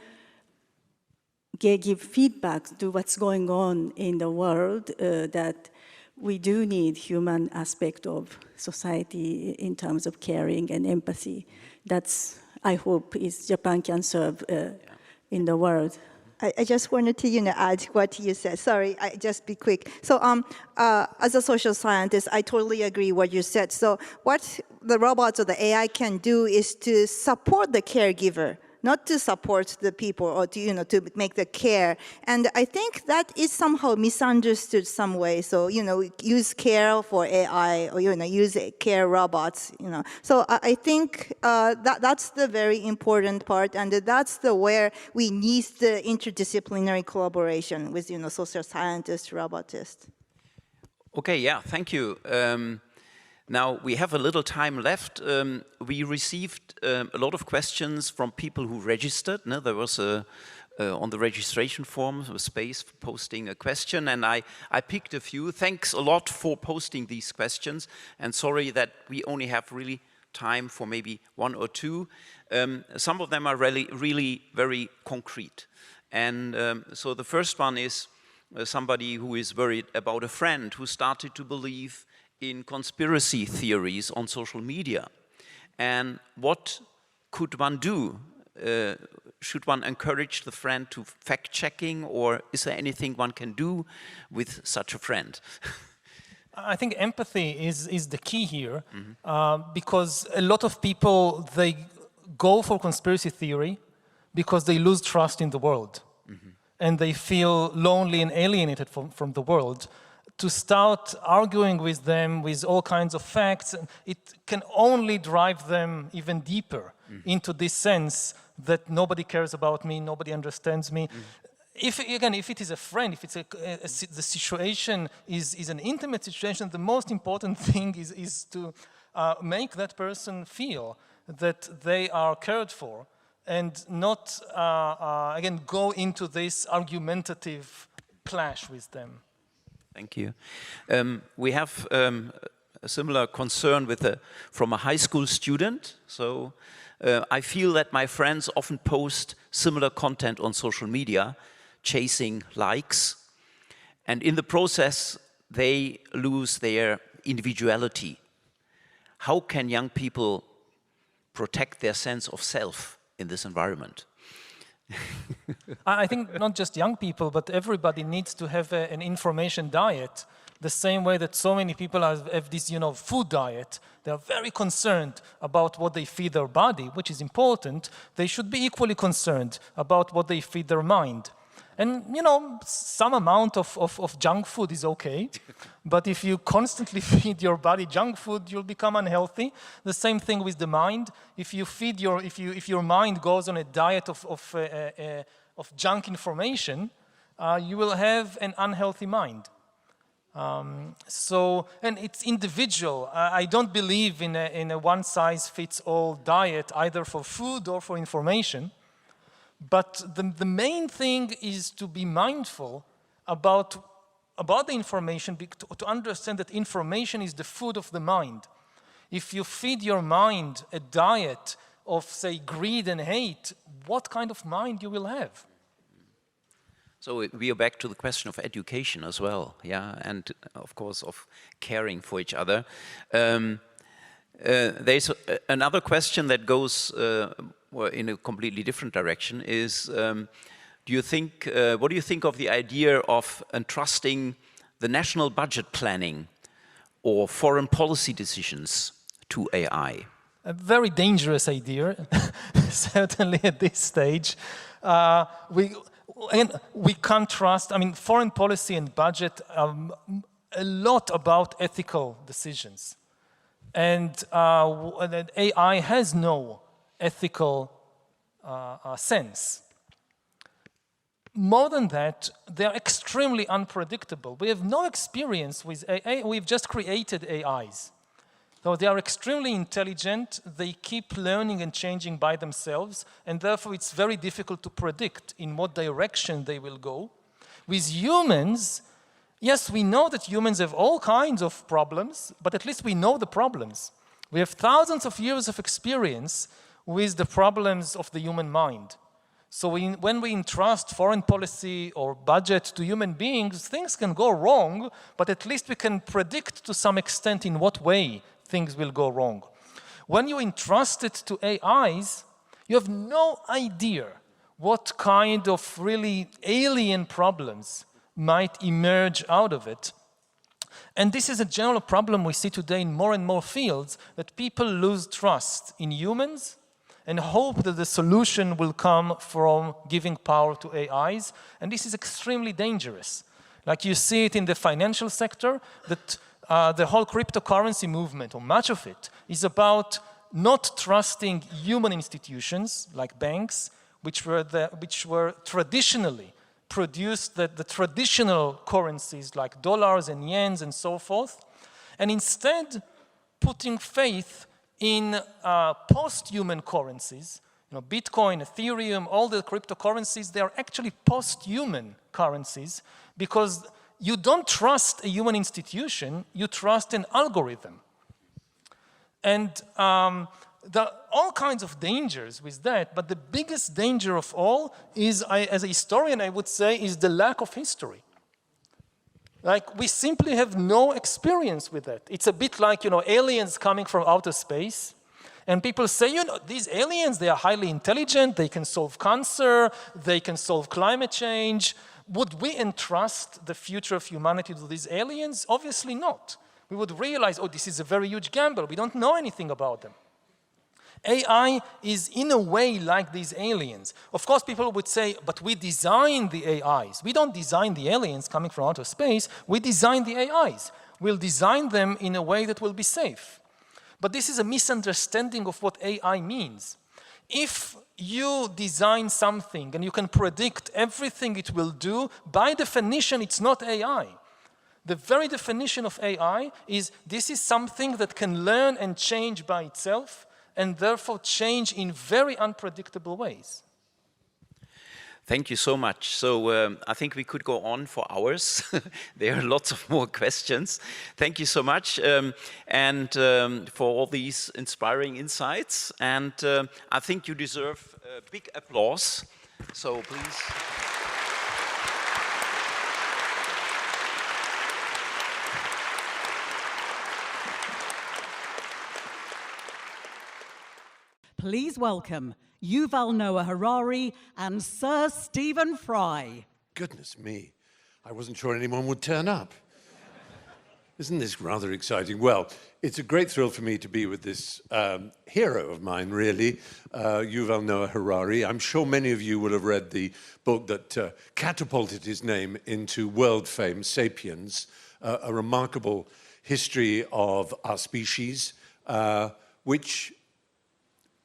give feedback to what's going on in the world, that we do need human aspect of society in terms of caring and empathy. That's, I hope, is Japan can serve in the world. I just wanted to, add what you said. Sorry, I just be quick. So, as a social scientist, I totally agree what you said. So, what the robots or the AI can do is to support the caregiver, not to support the people or to, to make the care. And I think that is somehow misunderstood some way. So, use care for AI or, use care robots, So I think that's the very important part. And that's where we need the interdisciplinary collaboration with, social scientists, robotists. Okay, yeah, thank you. Now, we have a little time left. We received a lot of questions from people who registered. No? There was on the registration form a space for posting a question, and I picked a few. Thanks a lot for posting these questions, and sorry that we only have really time for maybe one or two. Some of them are really very concrete. And so the first one is somebody who is worried about a friend who started to believe in conspiracy theories on social media. And what could one do? Should one encourage the friend to fact-checking, or is there anything one can do with such a friend? I think empathy is the key here, because a lot of people, they go for conspiracy theory because they lose trust in the world. And they feel lonely and alienated from the world. To start arguing with them with all kinds of facts, it can only drive them even deeper into this sense that nobody cares about me, nobody understands me. If it is a friend, if it's the situation is an intimate situation, the most important thing is to make that person feel that they are cared for and not, again, go into this argumentative clash with them. Thank you. We have a similar concern from a high school student. So I feel that my friends often post similar content on social media, chasing likes, and in the process they lose their individuality. How can young people protect their sense of self in this environment? I think not just young people, but everybody needs to have an information diet, the same way that so many people have this, food diet. They are very concerned about what they feed their body, which is important. They should be equally concerned about what they feed their mind. And, some amount of junk food is okay, but if you constantly feed your body junk food, you'll become unhealthy. The same thing with the mind. If your mind goes on a diet of junk information, you will have an unhealthy mind. And it's individual. I don't believe in a one-size-fits-all diet, either for food or for information. But the main thing is to be mindful about the information, to understand that information is the food of the mind. If you feed your mind a diet of, say, greed and hate, what kind of mind you will have? So we are back to the question of education as well, yeah, and of course of caring for each other. There's another question that goes in a completely different direction. Is what do you think of the idea of entrusting the national budget planning or foreign policy decisions to AI? A very dangerous idea, certainly at this stage. We can't trust, foreign policy and budget a lot about ethical decisions. And AI has no ethical sense. More than that, they are extremely unpredictable. We have no experience with AI. We've just created AIs. So they are extremely intelligent. They keep learning and changing by themselves, and therefore it's very difficult to predict in what direction they will go. With humans, yes, we know that humans have all kinds of problems, but at least we know the problems. We have thousands of years of experience with the problems of the human mind. So when we entrust foreign policy or budget to human beings, things can go wrong, but at least we can predict to some extent in what way things will go wrong. When you entrust it to AIs, you have no idea what kind of really alien problems might emerge out of it. And this is a general problem we see today in more and more fields, that people lose trust in humans and hope that the solution will come from giving power to AIs. And this is extremely dangerous. Like you see it in the financial sector, that the whole cryptocurrency movement, or much of it, is about not trusting human institutions like banks, which were traditionally produced the traditional currencies like dollars and yens and so forth, and instead putting faith in post-human currencies. Bitcoin, Ethereum, all the cryptocurrencies, they are actually post-human currencies because you don't trust a human institution, you trust an algorithm. And there are all kinds of dangers with that, but the biggest danger of all is, as a historian, I would say, is the lack of history. Like, we simply have no experience with that. It's a bit like, aliens coming from outer space, and people say, these aliens, they are highly intelligent, they can solve cancer, they can solve climate change. Would we entrust the future of humanity to these aliens? Obviously not. We would realize, this is a very huge gamble. We don't know anything about them. AI is in a way like these aliens. Of course, people would say, but we design the AIs. We don't design the aliens coming from outer space. We design the AIs. We'll design them in a way that will be safe. But this is a misunderstanding of what AI means. If you design something and you can predict everything it will do, by definition, it's not AI. The very definition of AI is this is something that can learn and change by itself and therefore change in very unpredictable ways. Thank you so much. So I think we could go on for hours. There are lots of more questions. Thank you so much and for all these inspiring insights. And I think you deserve a big applause. So please. Please welcome Yuval Noah Harari and Sir Stephen Fry. Goodness me, I wasn't sure anyone would turn up. Isn't this rather exciting? Well, it's a great thrill for me to be with this hero of mine, really, Yuval Noah Harari. I'm sure many of you will have read the book that catapulted his name into world fame, Sapiens, a remarkable history of our species, which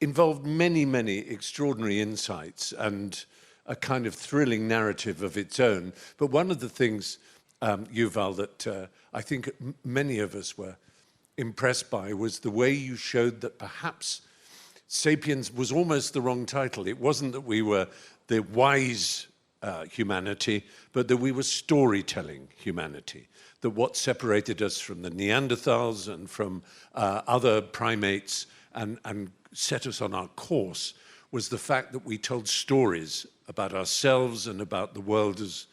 involved many, many extraordinary insights and a kind of thrilling narrative of its own. But one of the things, Yuval, that I think many of us were impressed by was the way you showed that perhaps Sapiens was almost the wrong title. It wasn't that we were the wise humanity, but that we were storytelling humanity. That what separated us from the Neanderthals and from other primates and set us on our course was the fact that we told stories about ourselves and about the world as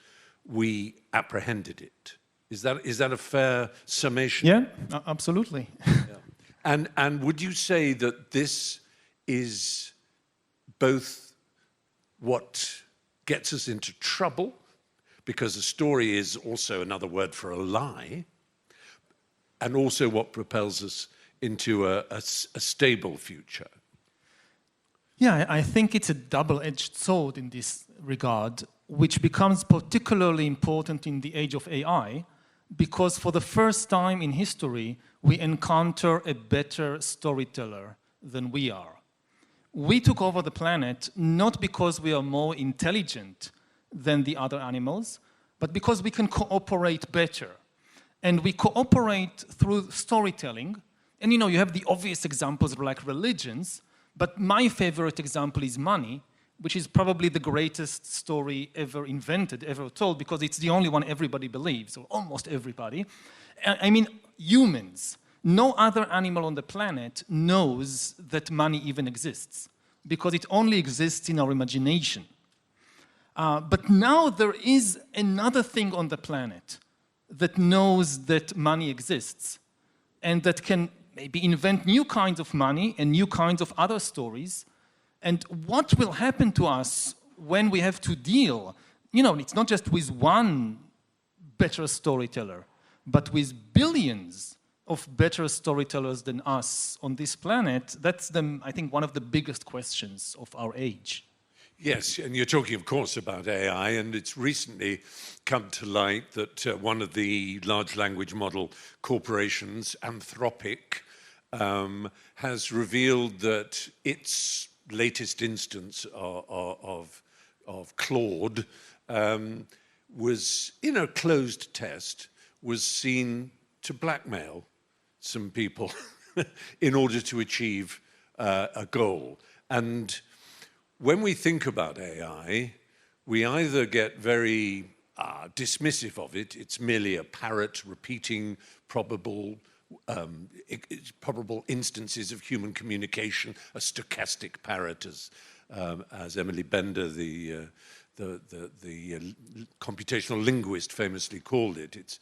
we apprehended it. Is that a fair summation? Yeah, absolutely. Yeah. And would you say that this is both what gets us into trouble, because a story is also another word for a lie, and also what propels us into a stable future? Yeah, I think it's a double-edged sword in this regard, which becomes particularly important in the age of AI, because for the first time in history, we encounter a better storyteller than we are. We took over the planet not because we are more intelligent than the other animals, but because we can cooperate better. And we cooperate through storytelling. And you have the obvious examples like religions, but my favorite example is money, which is probably the greatest story ever invented, ever told, because it's the only one everybody believes, or almost everybody. I mean, humans. No other animal on the planet knows that money even exists, because it only exists in our imagination. But now there is another thing on the planet that knows that money exists, and that can maybe invent new kinds of money and new kinds of other stories. And what will happen to us when we have to deal, it's not just with one better storyteller, but with billions of better storytellers than us on this planet. That's, I think, one of the biggest questions of our age. Yes, and you're talking, of course, about AI, and it's recently come to light that one of the large language model corporations, Anthropic, has revealed that its latest instance of Claude was, in a closed test, was seen to blackmail some people in order to achieve a goal. And when we think about AI, we either get very dismissive of it. It's merely a parrot repeating probable instances of human communication, a stochastic parrot, as Emily Bender, the computational linguist, famously called it. It's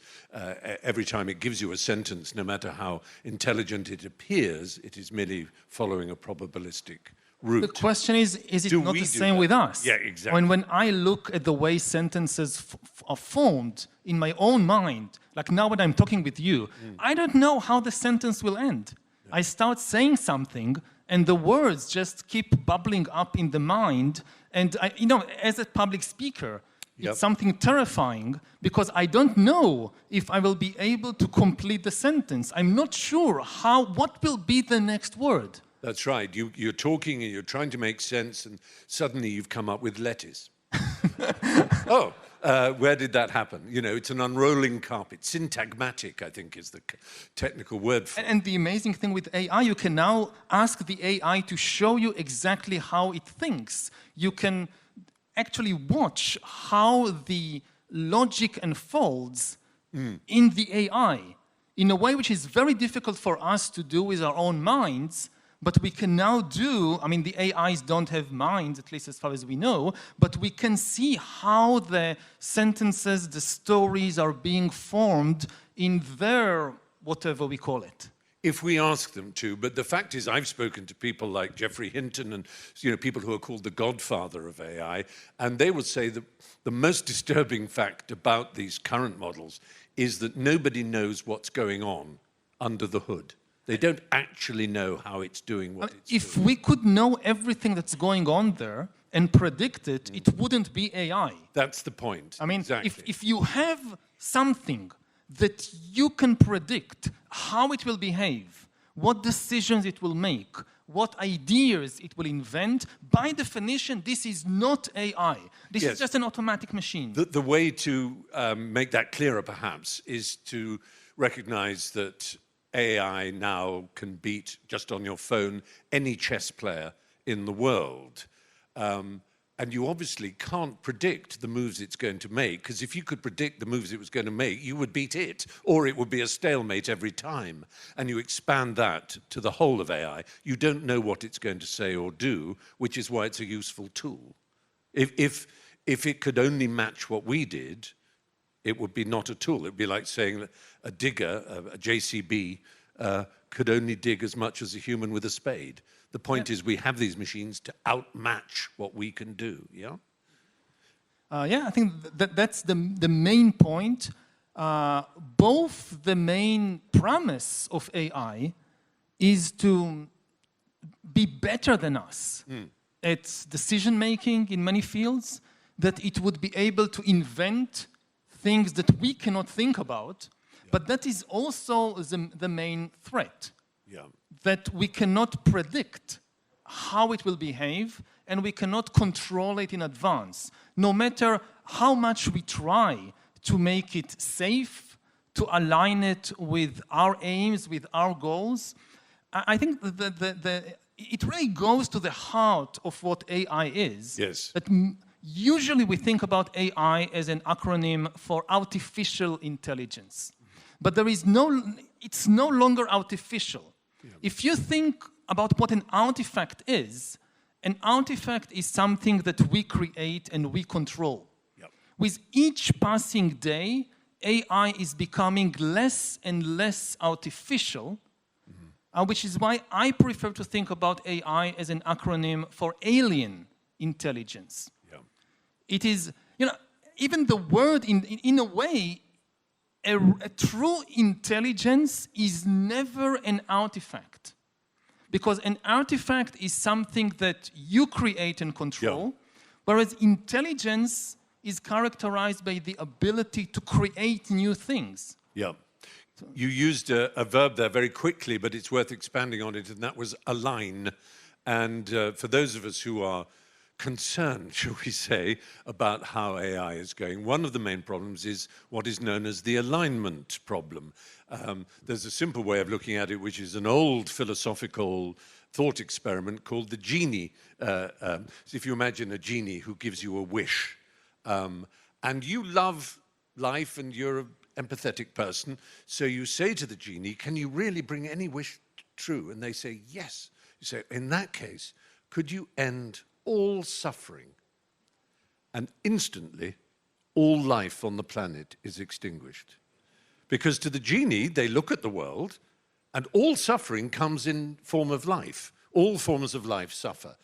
every time it gives you a sentence, no matter how intelligent it appears, it is merely following a probabilistic route. The question is it not the same with us? Yeah, exactly. When I look at the way sentences are formed in my own mind, like now when I'm talking with you, I don't know how the sentence will end. Yeah. I start saying something, and the words just keep bubbling up in the mind. And as a public speaker, it's something terrifying, because I don't know if I will be able to complete the sentence. I'm not sure what will be the next word. That's right. You're talking and you're trying to make sense, and suddenly you've come up with lettuce. Oh, where did that happen? You know, it's an unrolling carpet. Syntagmatic, I think, is the technical word for it. And the amazing thing with AI, you can now ask the AI to show you exactly how it thinks. You can actually watch how the logic unfolds in the AI in a way which is very difficult for us to do with our own minds, but we can now do, I mean, the AIs don't have minds, at least as far as we know, but we can see how the sentences, the stories are being formed in their, whatever we call it. If we ask them to, but the fact is I've spoken to people like Jeffrey Hinton and people who are called the godfather of AI, and they would say that the most disturbing fact about these current models is that nobody knows what's going on under the hood. They don't actually know how it's doing what it's doing. If we could know everything that's going on there and predict it, it wouldn't be AI. That's the point. I mean, exactly. if you have something that you can predict how it will behave, what decisions it will make, what ideas it will invent, by definition, this is not AI. This is just an automatic machine. The way to make that clearer, perhaps, is to recognize that AI now can beat, just on your phone, any chess player in the world. And you obviously can't predict the moves it's going to make, because if you could predict the moves it was going to make, you would beat it, or it would be a stalemate every time. And you expand that to the whole of AI. You don't know what it's going to say or do, which is why it's a useful tool. If it could only match what we did, it would be not a tool. It would be like saying that a digger, a JCB, could only dig as much as a human with a spade. The point is we have these machines to outmatch what we can do, yeah? I think that's the main point. Both the main premise of AI is to be better than us. It's decision-making in many fields, that it would be able to invent things that we cannot think about, but that is also the main threat. Yeah. That we cannot predict how it will behave, and we cannot control it in advance. No matter how much we try to make it safe, to align it with our aims, with our goals, I think it really goes to the heart of what AI is. Yes. That usually we think about AI as an acronym for artificial intelligence. But it's no longer artificial. Yeah. If you think about what an artifact is something that we create and we control. Yep. With each passing day, AI is becoming less and less artificial, which is why I prefer to think about AI as an acronym for alien intelligence. Yeah. It is, even the word, in a way, a true intelligence is never an artifact. Because an artifact is something that you create and control, whereas intelligence is characterized by the ability to create new things. Yeah. You used a verb there very quickly, but it's worth expanding on it, and that was align. And for those of us who are concerned, shall we say, about how AI is going, one of the main problems is what is known as the alignment problem. There's a simple way of looking at it, which is an old philosophical thought experiment called the genie. So if you imagine a genie who gives you a wish, and you love life and you're an empathetic person, so you say to the genie, can you really bring any wish true? And they say, yes. You say, in that case, could you end all suffering? And instantly, all life on the planet is extinguished. Because to the genie, they look at the world, and all suffering comes in form of life. All forms of life suffer.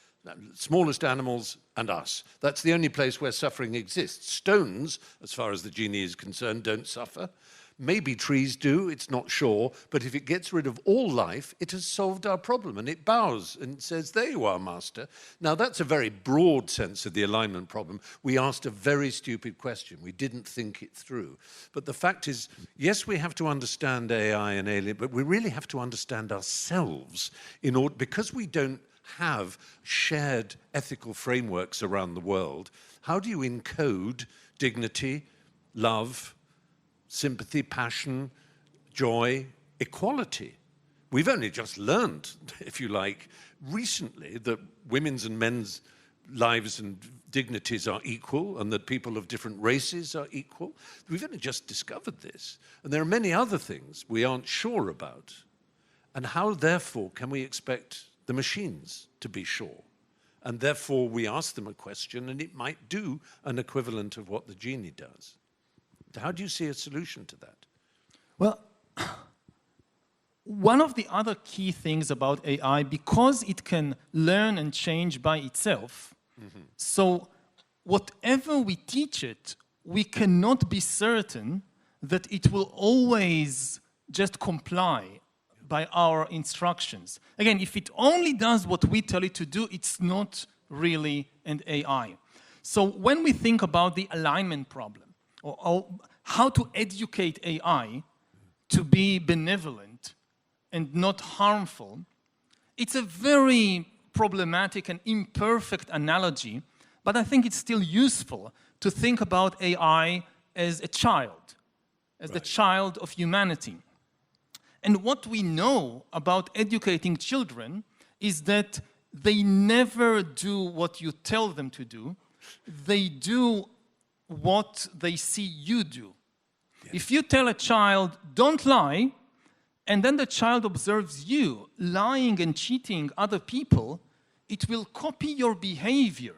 Smallest animals and us. That's the only place where suffering exists. Stones, as far as the genie is concerned, don't suffer. Maybe trees do, it's not sure, but if it gets rid of all life, it has solved our problem, and it bows and says, there you are, master. Now, that's a very broad sense of the alignment problem. We asked a very stupid question. We didn't think it through. But the fact is, yes, we have to understand AI and alien, but we really have to understand ourselves in order, because we don't have shared ethical frameworks around the world. How do you encode dignity, love, sympathy, passion, joy, equality? We've only just learned, if you like, recently that women's and men's lives and dignities are equal and that people of different races are equal. We've only just discovered this. And there are many other things we aren't sure about. And how, therefore, can we expect the machines to be sure? And therefore, we ask them a question, and it might do an equivalent of what the genie does. How do you see a solution to that? Well, one of the other key things about AI, because it can learn and change by itself, so whatever we teach it, we cannot be certain that it will always just comply by our instructions. Again, if it only does what we tell it to do, it's not really an AI. So when we think about the alignment problem, or how to educate AI to be benevolent and not harmful, it's a very problematic and imperfect analogy, but I think it's still useful to think about AI as a child, as the child of humanity. And what we know about educating children is that they never do what you tell them to do. They do what they see you do. Yes. If you tell a child, don't lie, and then the child observes you lying and cheating other people, it will copy your behavior,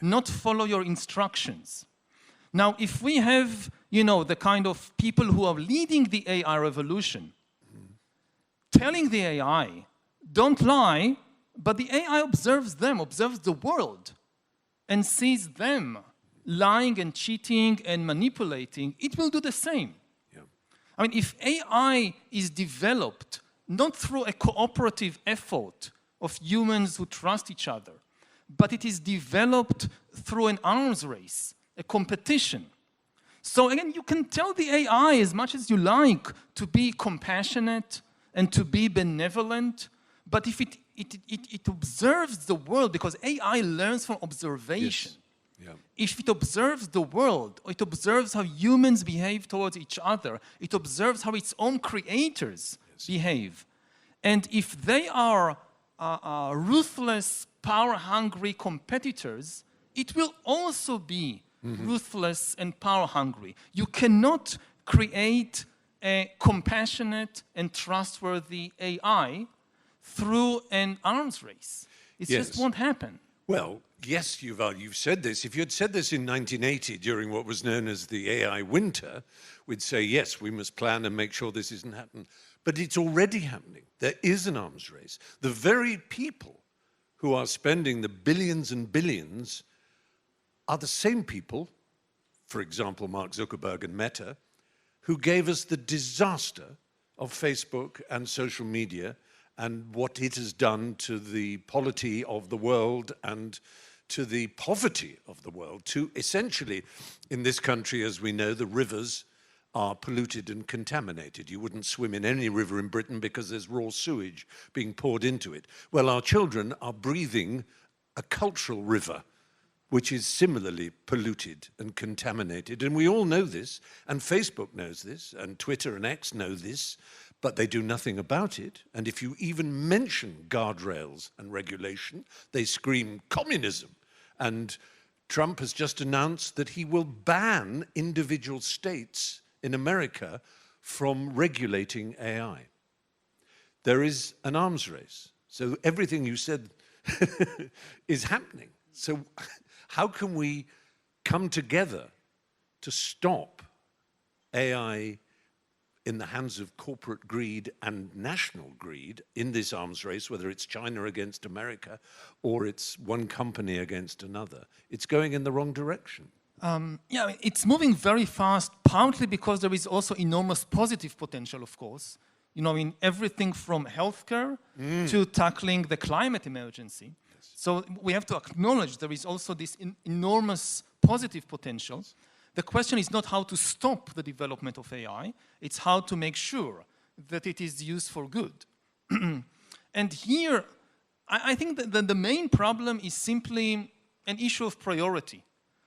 not follow your instructions. Now, if we have, the kind of people who are leading the AI revolution, telling the AI, don't lie, but the AI observes them, observes the world, and sees them lying and cheating and manipulating, it will do the same. Yeah. I mean, if AI is developed not through a cooperative effort of humans who trust each other, but it is developed through an arms race, a competition. So again, you can tell the AI as much as you like to be compassionate and to be benevolent, but if it observes the world, because AI learns from observation. Yes. Yeah. If it observes the world, or it observes how humans behave towards each other, it observes how its own creators behave. And if they are ruthless, power-hungry competitors, it will also be ruthless and power-hungry. You cannot create a compassionate and trustworthy AI through an arms race. It just won't happen. Well, yes, Yuval, you've said this. If you had said this in 1980 during what was known as the AI winter, we'd say, yes, we must plan and make sure this isn't happening. But it's already happening. There is an arms race. The very people who are spending the billions and billions are the same people, for example, Mark Zuckerberg and Meta, who gave us the disaster of Facebook and social media and what it has done to the polity of the world and to the poverty of the world, to essentially, in this country, as we know, the rivers are polluted and contaminated. You wouldn't swim in any river in Britain because there's raw sewage being poured into it. Well, our children are breathing a cultural river, which is similarly polluted and contaminated. And we all know this, and Facebook knows this, and Twitter and X know this, but they do nothing about it. And if you even mention guardrails and regulation, they scream communism. And Trump has just announced that he will ban individual states in America from regulating AI. There is an arms race. So everything you said is happening. So how can we come together to stop AI in the hands of corporate greed and national greed in this arms race, whether it's China against America or it's one company against another? It's going in the wrong direction. Yeah, it's moving very fast, partly because there is also enormous positive potential, of course, you know, in everything from healthcare to tackling the climate emergency. Yes. So we have to acknowledge there is also this enormous positive potential. The question is not how to stop the development of AI, it's how to make sure that it is used for good. And here, I think that the main problem is simply an issue of priority,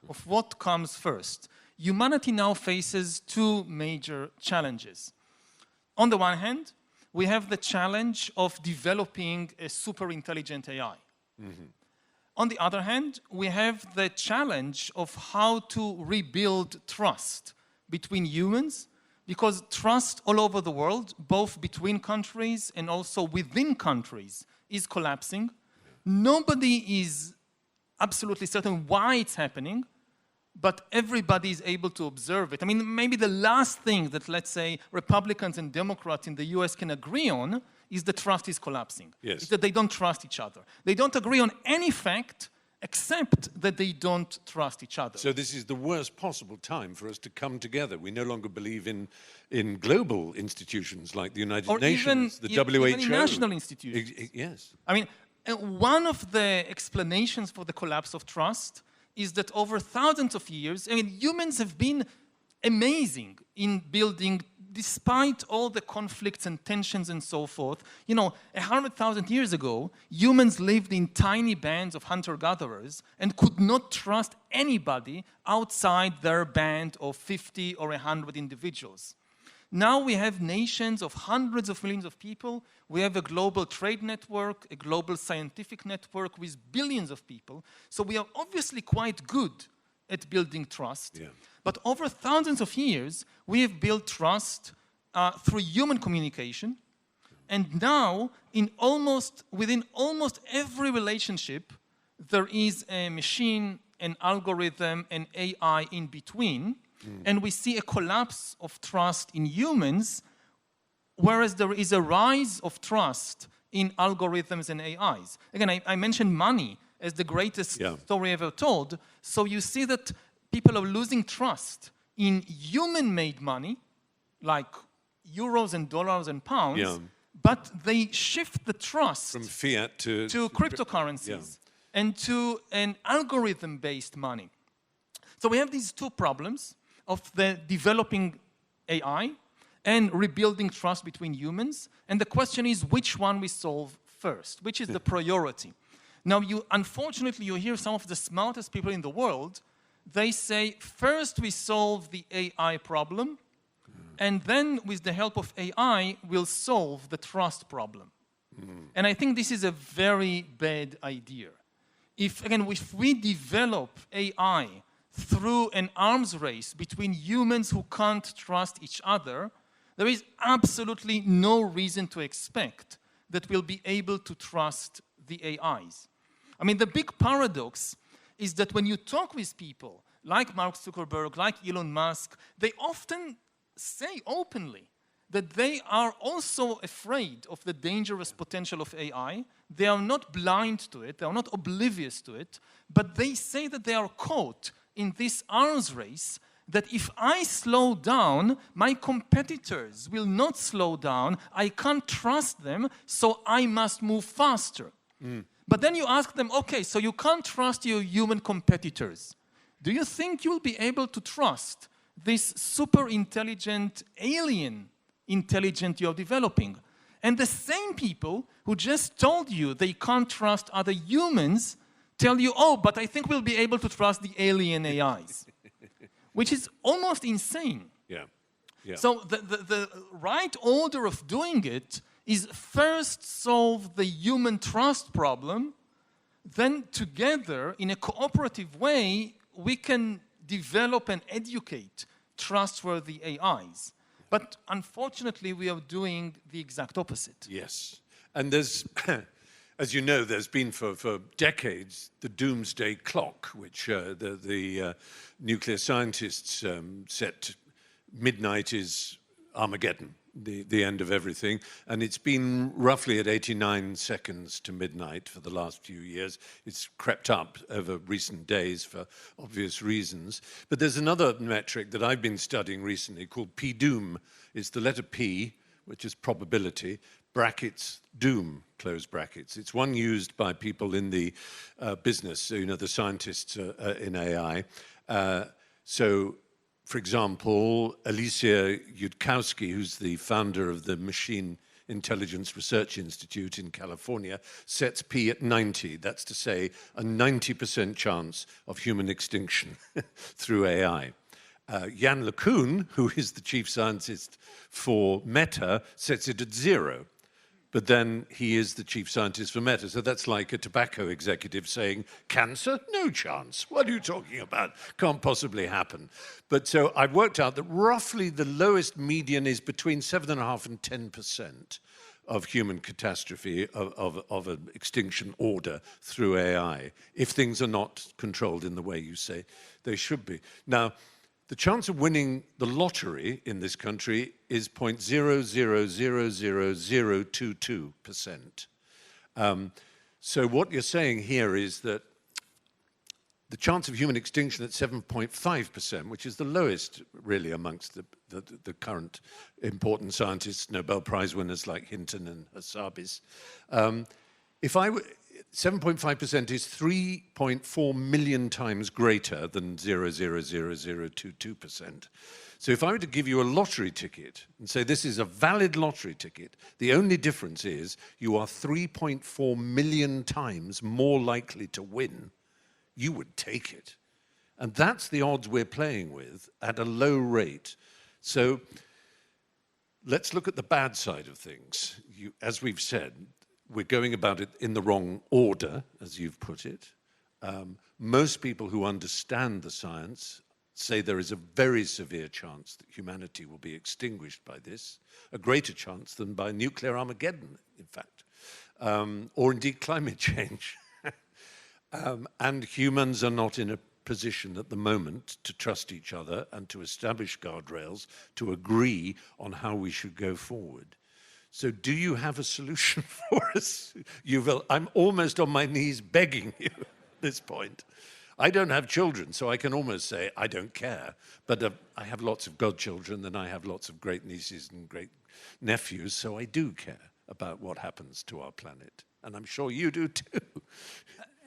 of what comes first. Humanity now faces two major challenges. On the one hand, we have the challenge of developing a super intelligent AI. On the other hand, we have the challenge of how to rebuild trust between humans, because trust all over the world, both between countries and also within countries, is collapsing. Nobody is absolutely certain why it's happening, but everybody is able to observe it. I mean, maybe the last thing that, let's say, Republicans and Democrats in the US can agree on is that trust is collapsing. Yes. It's that they don't trust each other. They don't agree on any fact except that they don't trust each other. So this is the worst possible time for us to come together. We no longer believe in global institutions like the United Nations, the WHO. Even in national institutions. Yes. I mean, one of the explanations for the collapse of trust is that over thousands of years, I mean, humans have been amazing in building, despite all the conflicts and tensions and so forth. You know, 100,000 years ago, humans lived in tiny bands of hunter-gatherers and could not trust anybody outside their band of 50 or 100 individuals. Now we have nations of hundreds of millions of people. We have a global trade network, a global scientific network with billions of people. So we are obviously quite good at building trust. Yeah. But over thousands of years, we have built trust through human communication. And now, within almost every relationship, there is a machine, an algorithm, an AI in between. And we see a collapse of trust in humans, whereas there is a rise of trust in algorithms and AIs. Again, I mentioned money as the greatest story ever told. So you see that people are losing trust in human-made money, like euros and dollars and pounds, but they shift the trust from fiat to cryptocurrencies and to an algorithm-based money. So we have these two problems of the developing AI and rebuilding trust between humans. And the question is which one we solve first, which is the priority. Now, unfortunately, you hear some of the smartest people in the world, they say, first we solve the AI problem, and then with the help of AI, we'll solve the trust problem. And I think this is a very bad idea. If we develop AI through an arms race between humans who can't trust each other, there is absolutely no reason to expect that we'll be able to trust the AIs. I mean, the big paradox is that when you talk with people like Mark Zuckerberg, like Elon Musk, they often say openly that they are also afraid of the dangerous potential of AI. They are not blind to it, they are not oblivious to it, but they say that they are caught in this arms race, that if I slow down, my competitors will not slow down, I can't trust them, so I must move faster. But then you ask them, okay, so you can't trust your human competitors. Do you think you'll be able to trust this super intelligent alien intelligence you're developing? And the same people who just told you they can't trust other humans tell you, oh, but I think we'll be able to trust the alien AIs, which is almost insane. So the right order of doing it is first solve the human trust problem, then together, in a cooperative way, we can develop and educate trustworthy AIs. But unfortunately, we are doing the exact opposite. Yes. And there's, as you know, there's been for decades the doomsday clock, which the nuclear scientists set midnight is Armageddon. the end of everything. And it's been roughly at 89 seconds to midnight for the last few years. It's crept up over recent days for obvious reasons. But there's another metric that I've been studying recently called P-doom. It's the letter P, which is probability, brackets, doom, close brackets. It's one used by people in the business, so, you know, the scientists in AI. So, for example, Alicia Yudkowsky, who's the founder of the Machine Intelligence Research Institute in California, sets P at 90. That's to say, a 90% chance of human extinction through AI. Jan LeCun, who is the chief scientist for Meta, sets it at 0. But then he is the chief scientist for Meta. So that's like a tobacco executive saying, cancer? No chance. What are you talking about? Can't possibly happen. But so I've worked out that roughly the lowest median is between 7.5% and 10% of human catastrophe, of an extinction order through AI, if things are not controlled in the way you say they should be. Now, the chance of winning the lottery in this country is 0.0000022%. So what you're saying here is that the chance of human extinction at 7.5%, which is the lowest really amongst the current important scientists, Nobel Prize winners like Hinton and Hassabis, 7.5% is 3.4 million times greater than 0.00022%. So if I were to give you a lottery ticket and say this is a valid lottery ticket, the only difference is you are 3.4 million times more likely to win, you would take it. And that's the odds we're playing with at a low rate. So let's look at the bad side of things. As we've said, we're going about it in the wrong order, as you've put it. Most people who understand the science say there is a very severe chance that humanity will be extinguished by this, a greater chance than by nuclear Armageddon, in fact, or indeed climate change. And humans are not in a position at the moment to trust each other and to establish guardrails, to agree on how we should go forward. So do you have a solution for us, Yuval? I'm almost on my knees begging you at this point. I don't have children, so I can almost say I don't care. But I have lots of godchildren, and I have lots of great nieces and great nephews, so I do care about what happens to our planet. And I'm sure you do too.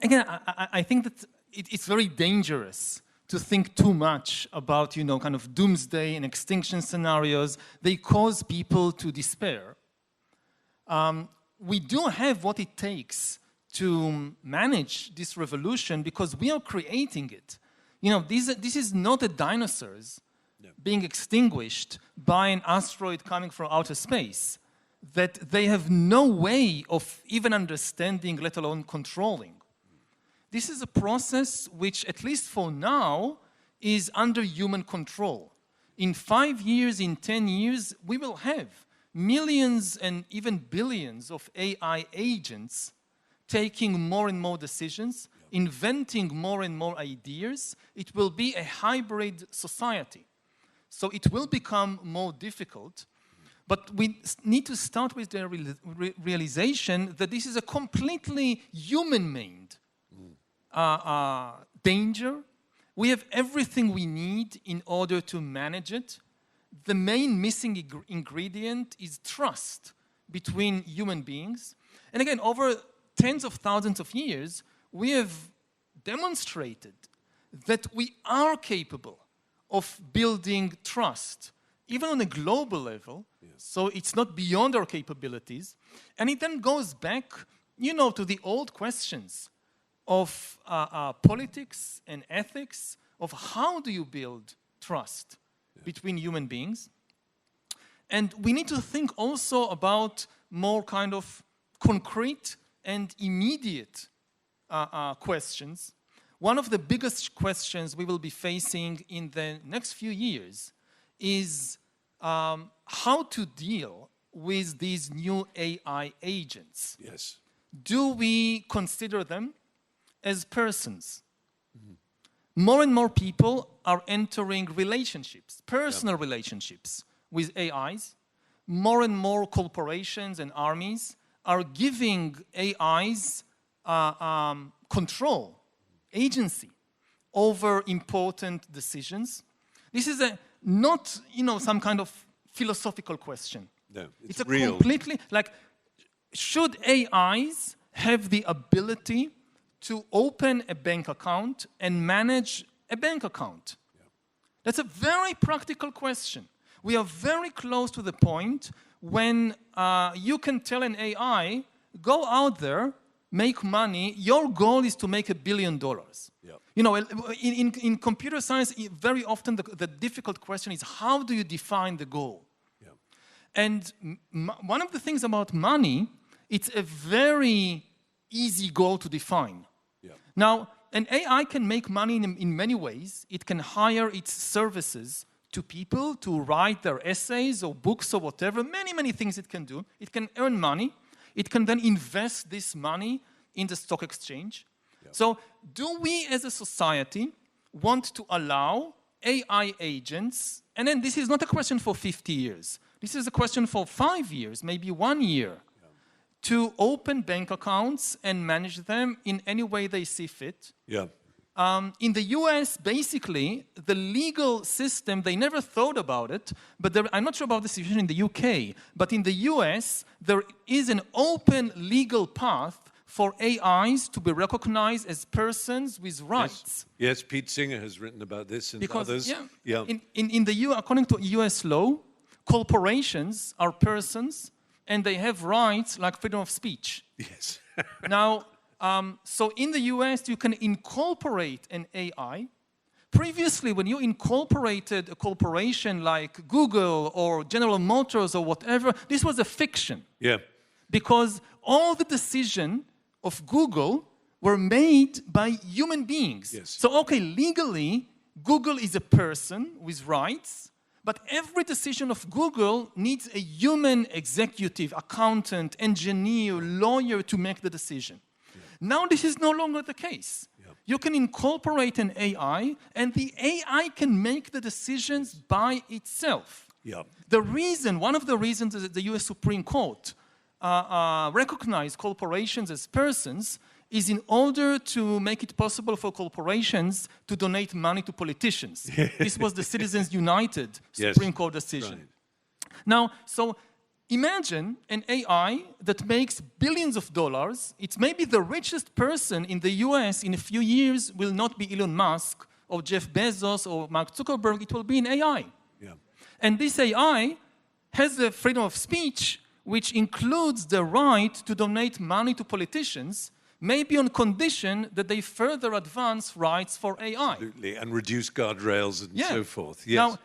Again, I think that it's very dangerous to think too much about, you know, kind of doomsday and extinction scenarios. They cause people to despair. We do have what it takes to manage this revolution because we are creating it. You know, this is not the dinosaurs being extinguished by an asteroid coming from outer space that they have no way of even understanding, let alone controlling. This is a process which, at least for now, is under human control. In 5 years, in 10 years, we will have millions and even billions of AI agents taking more and more decisions, inventing more and more ideas. It will be a hybrid society. So it will become more difficult. But we need to start with the realization that this is a completely human-made danger. We have everything we need in order to manage it. The main missing ingredient is trust between human beings. And again, over tens of thousands of years, we have demonstrated that we are capable of building trust, even on a global level. Yes. So it's not beyond our capabilities. And it then goes back, you know, to the old questions of politics and ethics, of how do you build trust between human beings. And we need to think also about more kind of concrete and immediate questions. One of the biggest questions we will be facing in the next few years is how to deal with these new AI agents. Yes. Do we consider them as persons? More and more people are entering relationships, personal relationships with AIs. more and more corporations and armies are giving AIs control, agency over important decisions. This is not, some kind of philosophical question. No, It's a real. completely, should AIs have the ability to open a bank account and manage a bank account? Yeah. That's a very practical question. We are very close to the point when you can tell an AI, go out there, make money, your goal is to make $1 billion. Yeah. In computer science, very often the difficult question is, how do you define the goal? Yeah. And one of the things about money, it's a very easy goal to define. Yeah. Now, an AI can make money in many ways. It can hire its services to people to write their essays or books or whatever, many things it can do. It can earn money. It can then invest this money in the stock exchange. Yeah. So do we as a society want to allow AI agents, and then this is not a question for 50 years, this is a question for 5 years, maybe 1 year, to open bank accounts and manage them in any way they see fit. Yeah. In the US, basically, the legal system, they never thought about it, but I'm not sure about the situation in the UK, but in the US, there is an open legal path for AIs to be recognized as persons with rights. Yes, Pete Singer has written about this and others. Yeah. According to US law, corporations are persons and they have rights like freedom of speech. Yes. Now, so in the US, you can incorporate an AI. Previously, when you incorporated a corporation like Google or General Motors or whatever, this was a fiction. Yeah. Because all the decisions of Google were made by human beings. Yes. So, okay, legally, Google is a person with rights, but every decision of Google needs a human executive, accountant, engineer, lawyer to make the decision. Yeah. Now this is no longer the case. Yeah. You can incorporate an AI, and the AI can make the decisions by itself. Yeah. One of the reasons that the US Supreme Court recognized corporations as persons is in order to make it possible for corporations to donate money to politicians. This was the Citizens United Supreme Court decision. Right. Now, so imagine an AI that makes billions of dollars. It's maybe the richest person in the US in a few years will not be Elon Musk or Jeff Bezos or Mark Zuckerberg. It will be an AI. Yeah. And this AI has the freedom of speech, which includes the right to donate money to politicians, maybe on condition that they further advance rights for AI. Absolutely, and reduce guardrails and so forth. Yes. Now,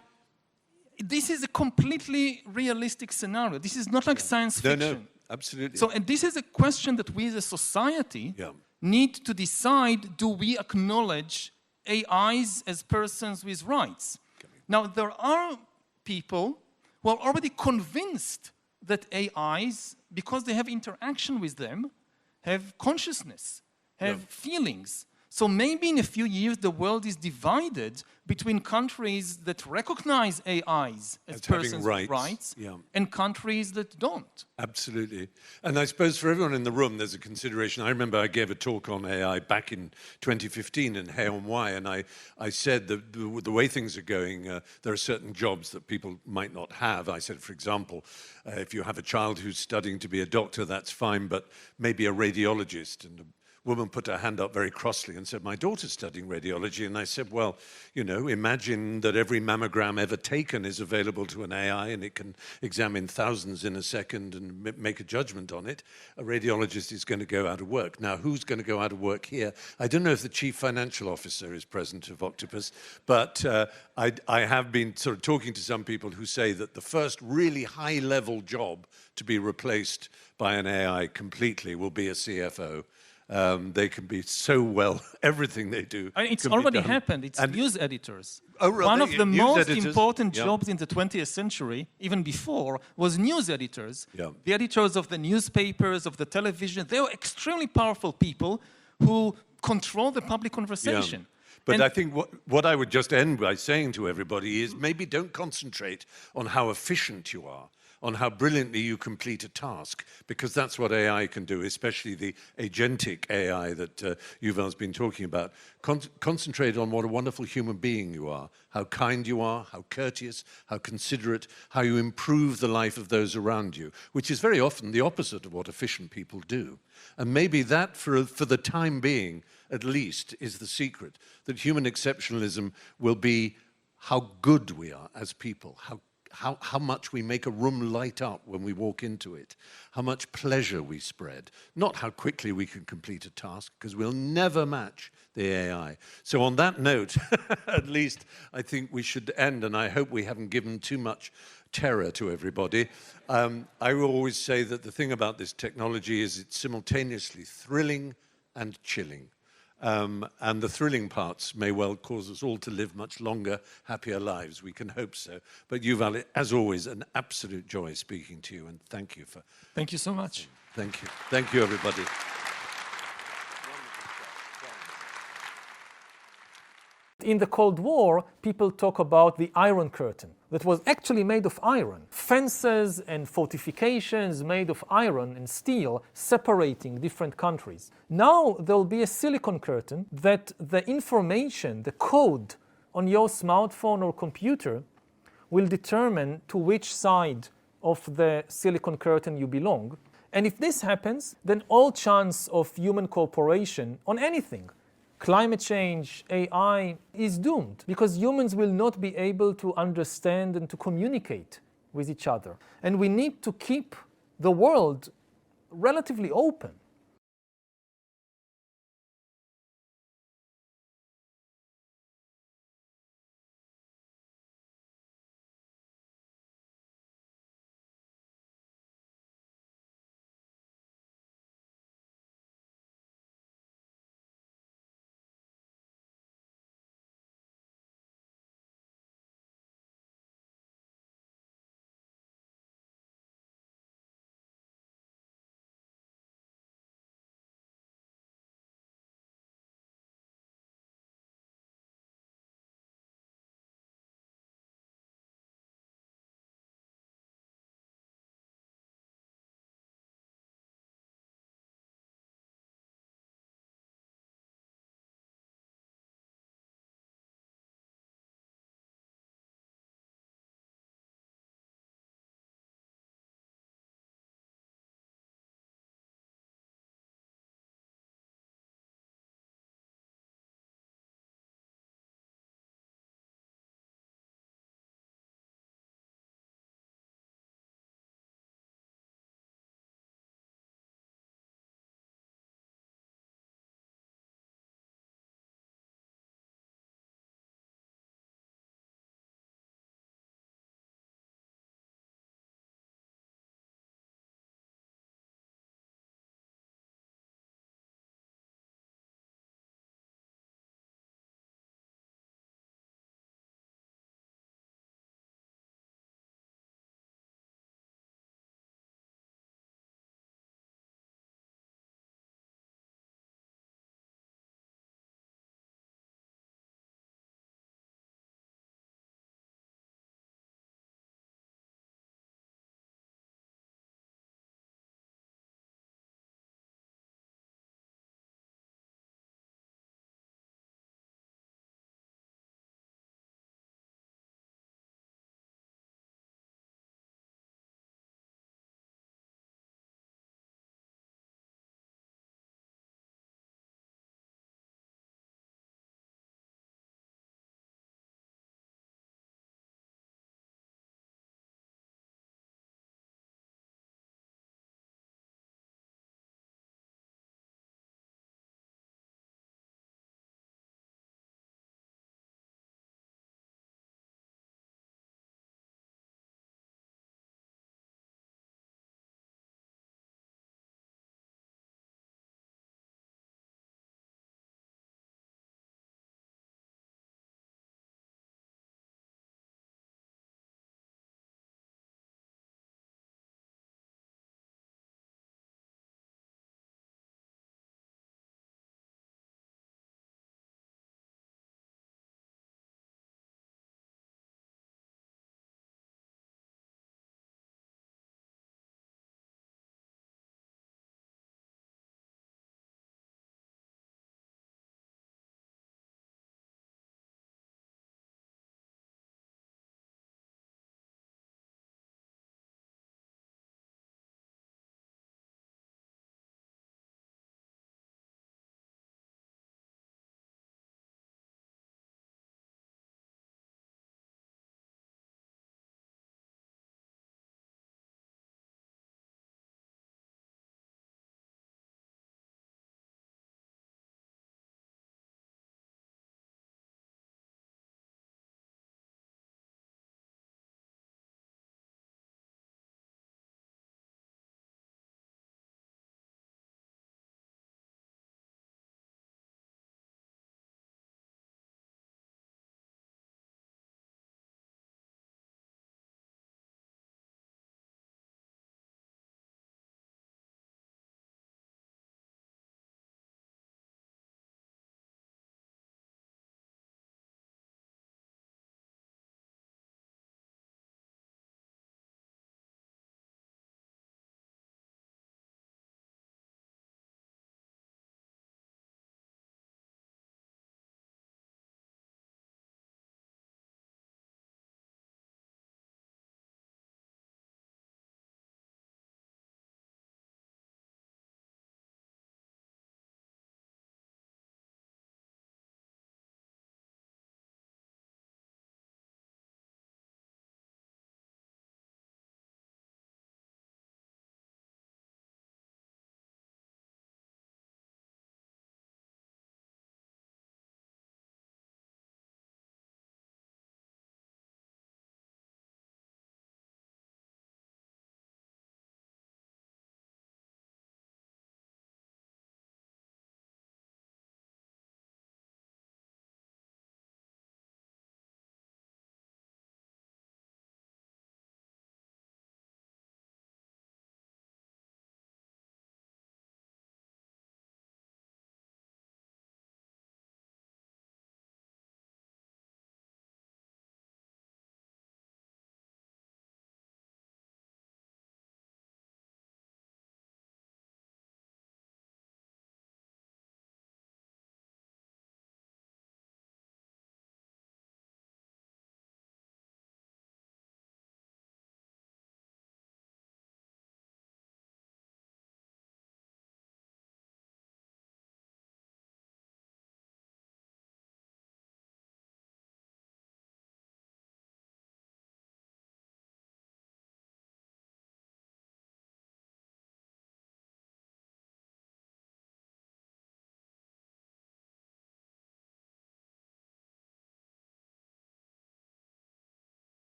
this is a completely realistic scenario. This is not like science fiction. No, absolutely. So, and this is a question that we as a society need to decide, do we acknowledge AIs as persons with rights? Now, there are people who are already convinced that AIs, because they have interaction with them, have consciousness, have feelings. So maybe in a few years, the world is divided between countries that recognize AIs as persons with rights and countries that don't. Absolutely. And I suppose for everyone in the room, there's a consideration. I remember I gave a talk on AI back in 2015 in Hay-on-Wye, and I said that the way things are going, there are certain jobs that people might not have. I said, for example, if you have a child who's studying to be a doctor, that's fine, but maybe a radiologist. And woman put her hand up very crossly and said, my daughter's studying radiology. And I said, well, imagine that every mammogram ever taken is available to an AI and it can examine thousands in a second and make a judgment on it. A radiologist is going to go out of work. Now, who's going to go out of work here? I don't know if the chief financial officer is president of Octopus, but I have been sort of talking to some people who say that the first really high-level job to be replaced by an AI completely will be a CFO. They can be so well, everything they do. It's already happened. It's news editors. Oh, really? One of the most important jobs in the 20th century, even before, was news editors. Yeah. The editors of the newspapers, of the television, they were extremely powerful people who control the public conversation. Yeah. But I think what I would just end by saying to everybody is maybe don't concentrate on how efficient you are. on how brilliantly you complete a task, because that's what AI can do, especially the agentic AI that Yuval's been talking about. Concentrate on what a wonderful human being you are, how kind you are, how courteous, how considerate, how you improve the life of those around you, which is very often the opposite of what efficient people do. And maybe that, for the time being, at least, is the secret, that human exceptionalism will be how good we are as people, how much we make a room light up when we walk into it, how much pleasure we spread, not how quickly we can complete a task, because we'll never match the AI. So on that note, at least I think we should end, and I hope we haven't given too much terror to everybody. I will always say that the thing about this technology is it's simultaneously thrilling and chilling. And the thrilling parts may well cause us all to live much longer, happier lives. We can hope so. But Yuval, as always, an absolute joy speaking to you, and thank you for... Thank you so much. Thank you. Thank you, everybody. In the Cold War, people talk about the Iron Curtain that was actually made of iron. Fences and fortifications made of iron and steel separating different countries. Now there'll be a silicon curtain that the information, the code on your smartphone or computer will determine to which side of the silicon curtain you belong. And if this happens, then all chance of human cooperation on anything, climate change, AI, is doomed, because humans will not be able to understand and to communicate with each other. And we need to keep the world relatively open.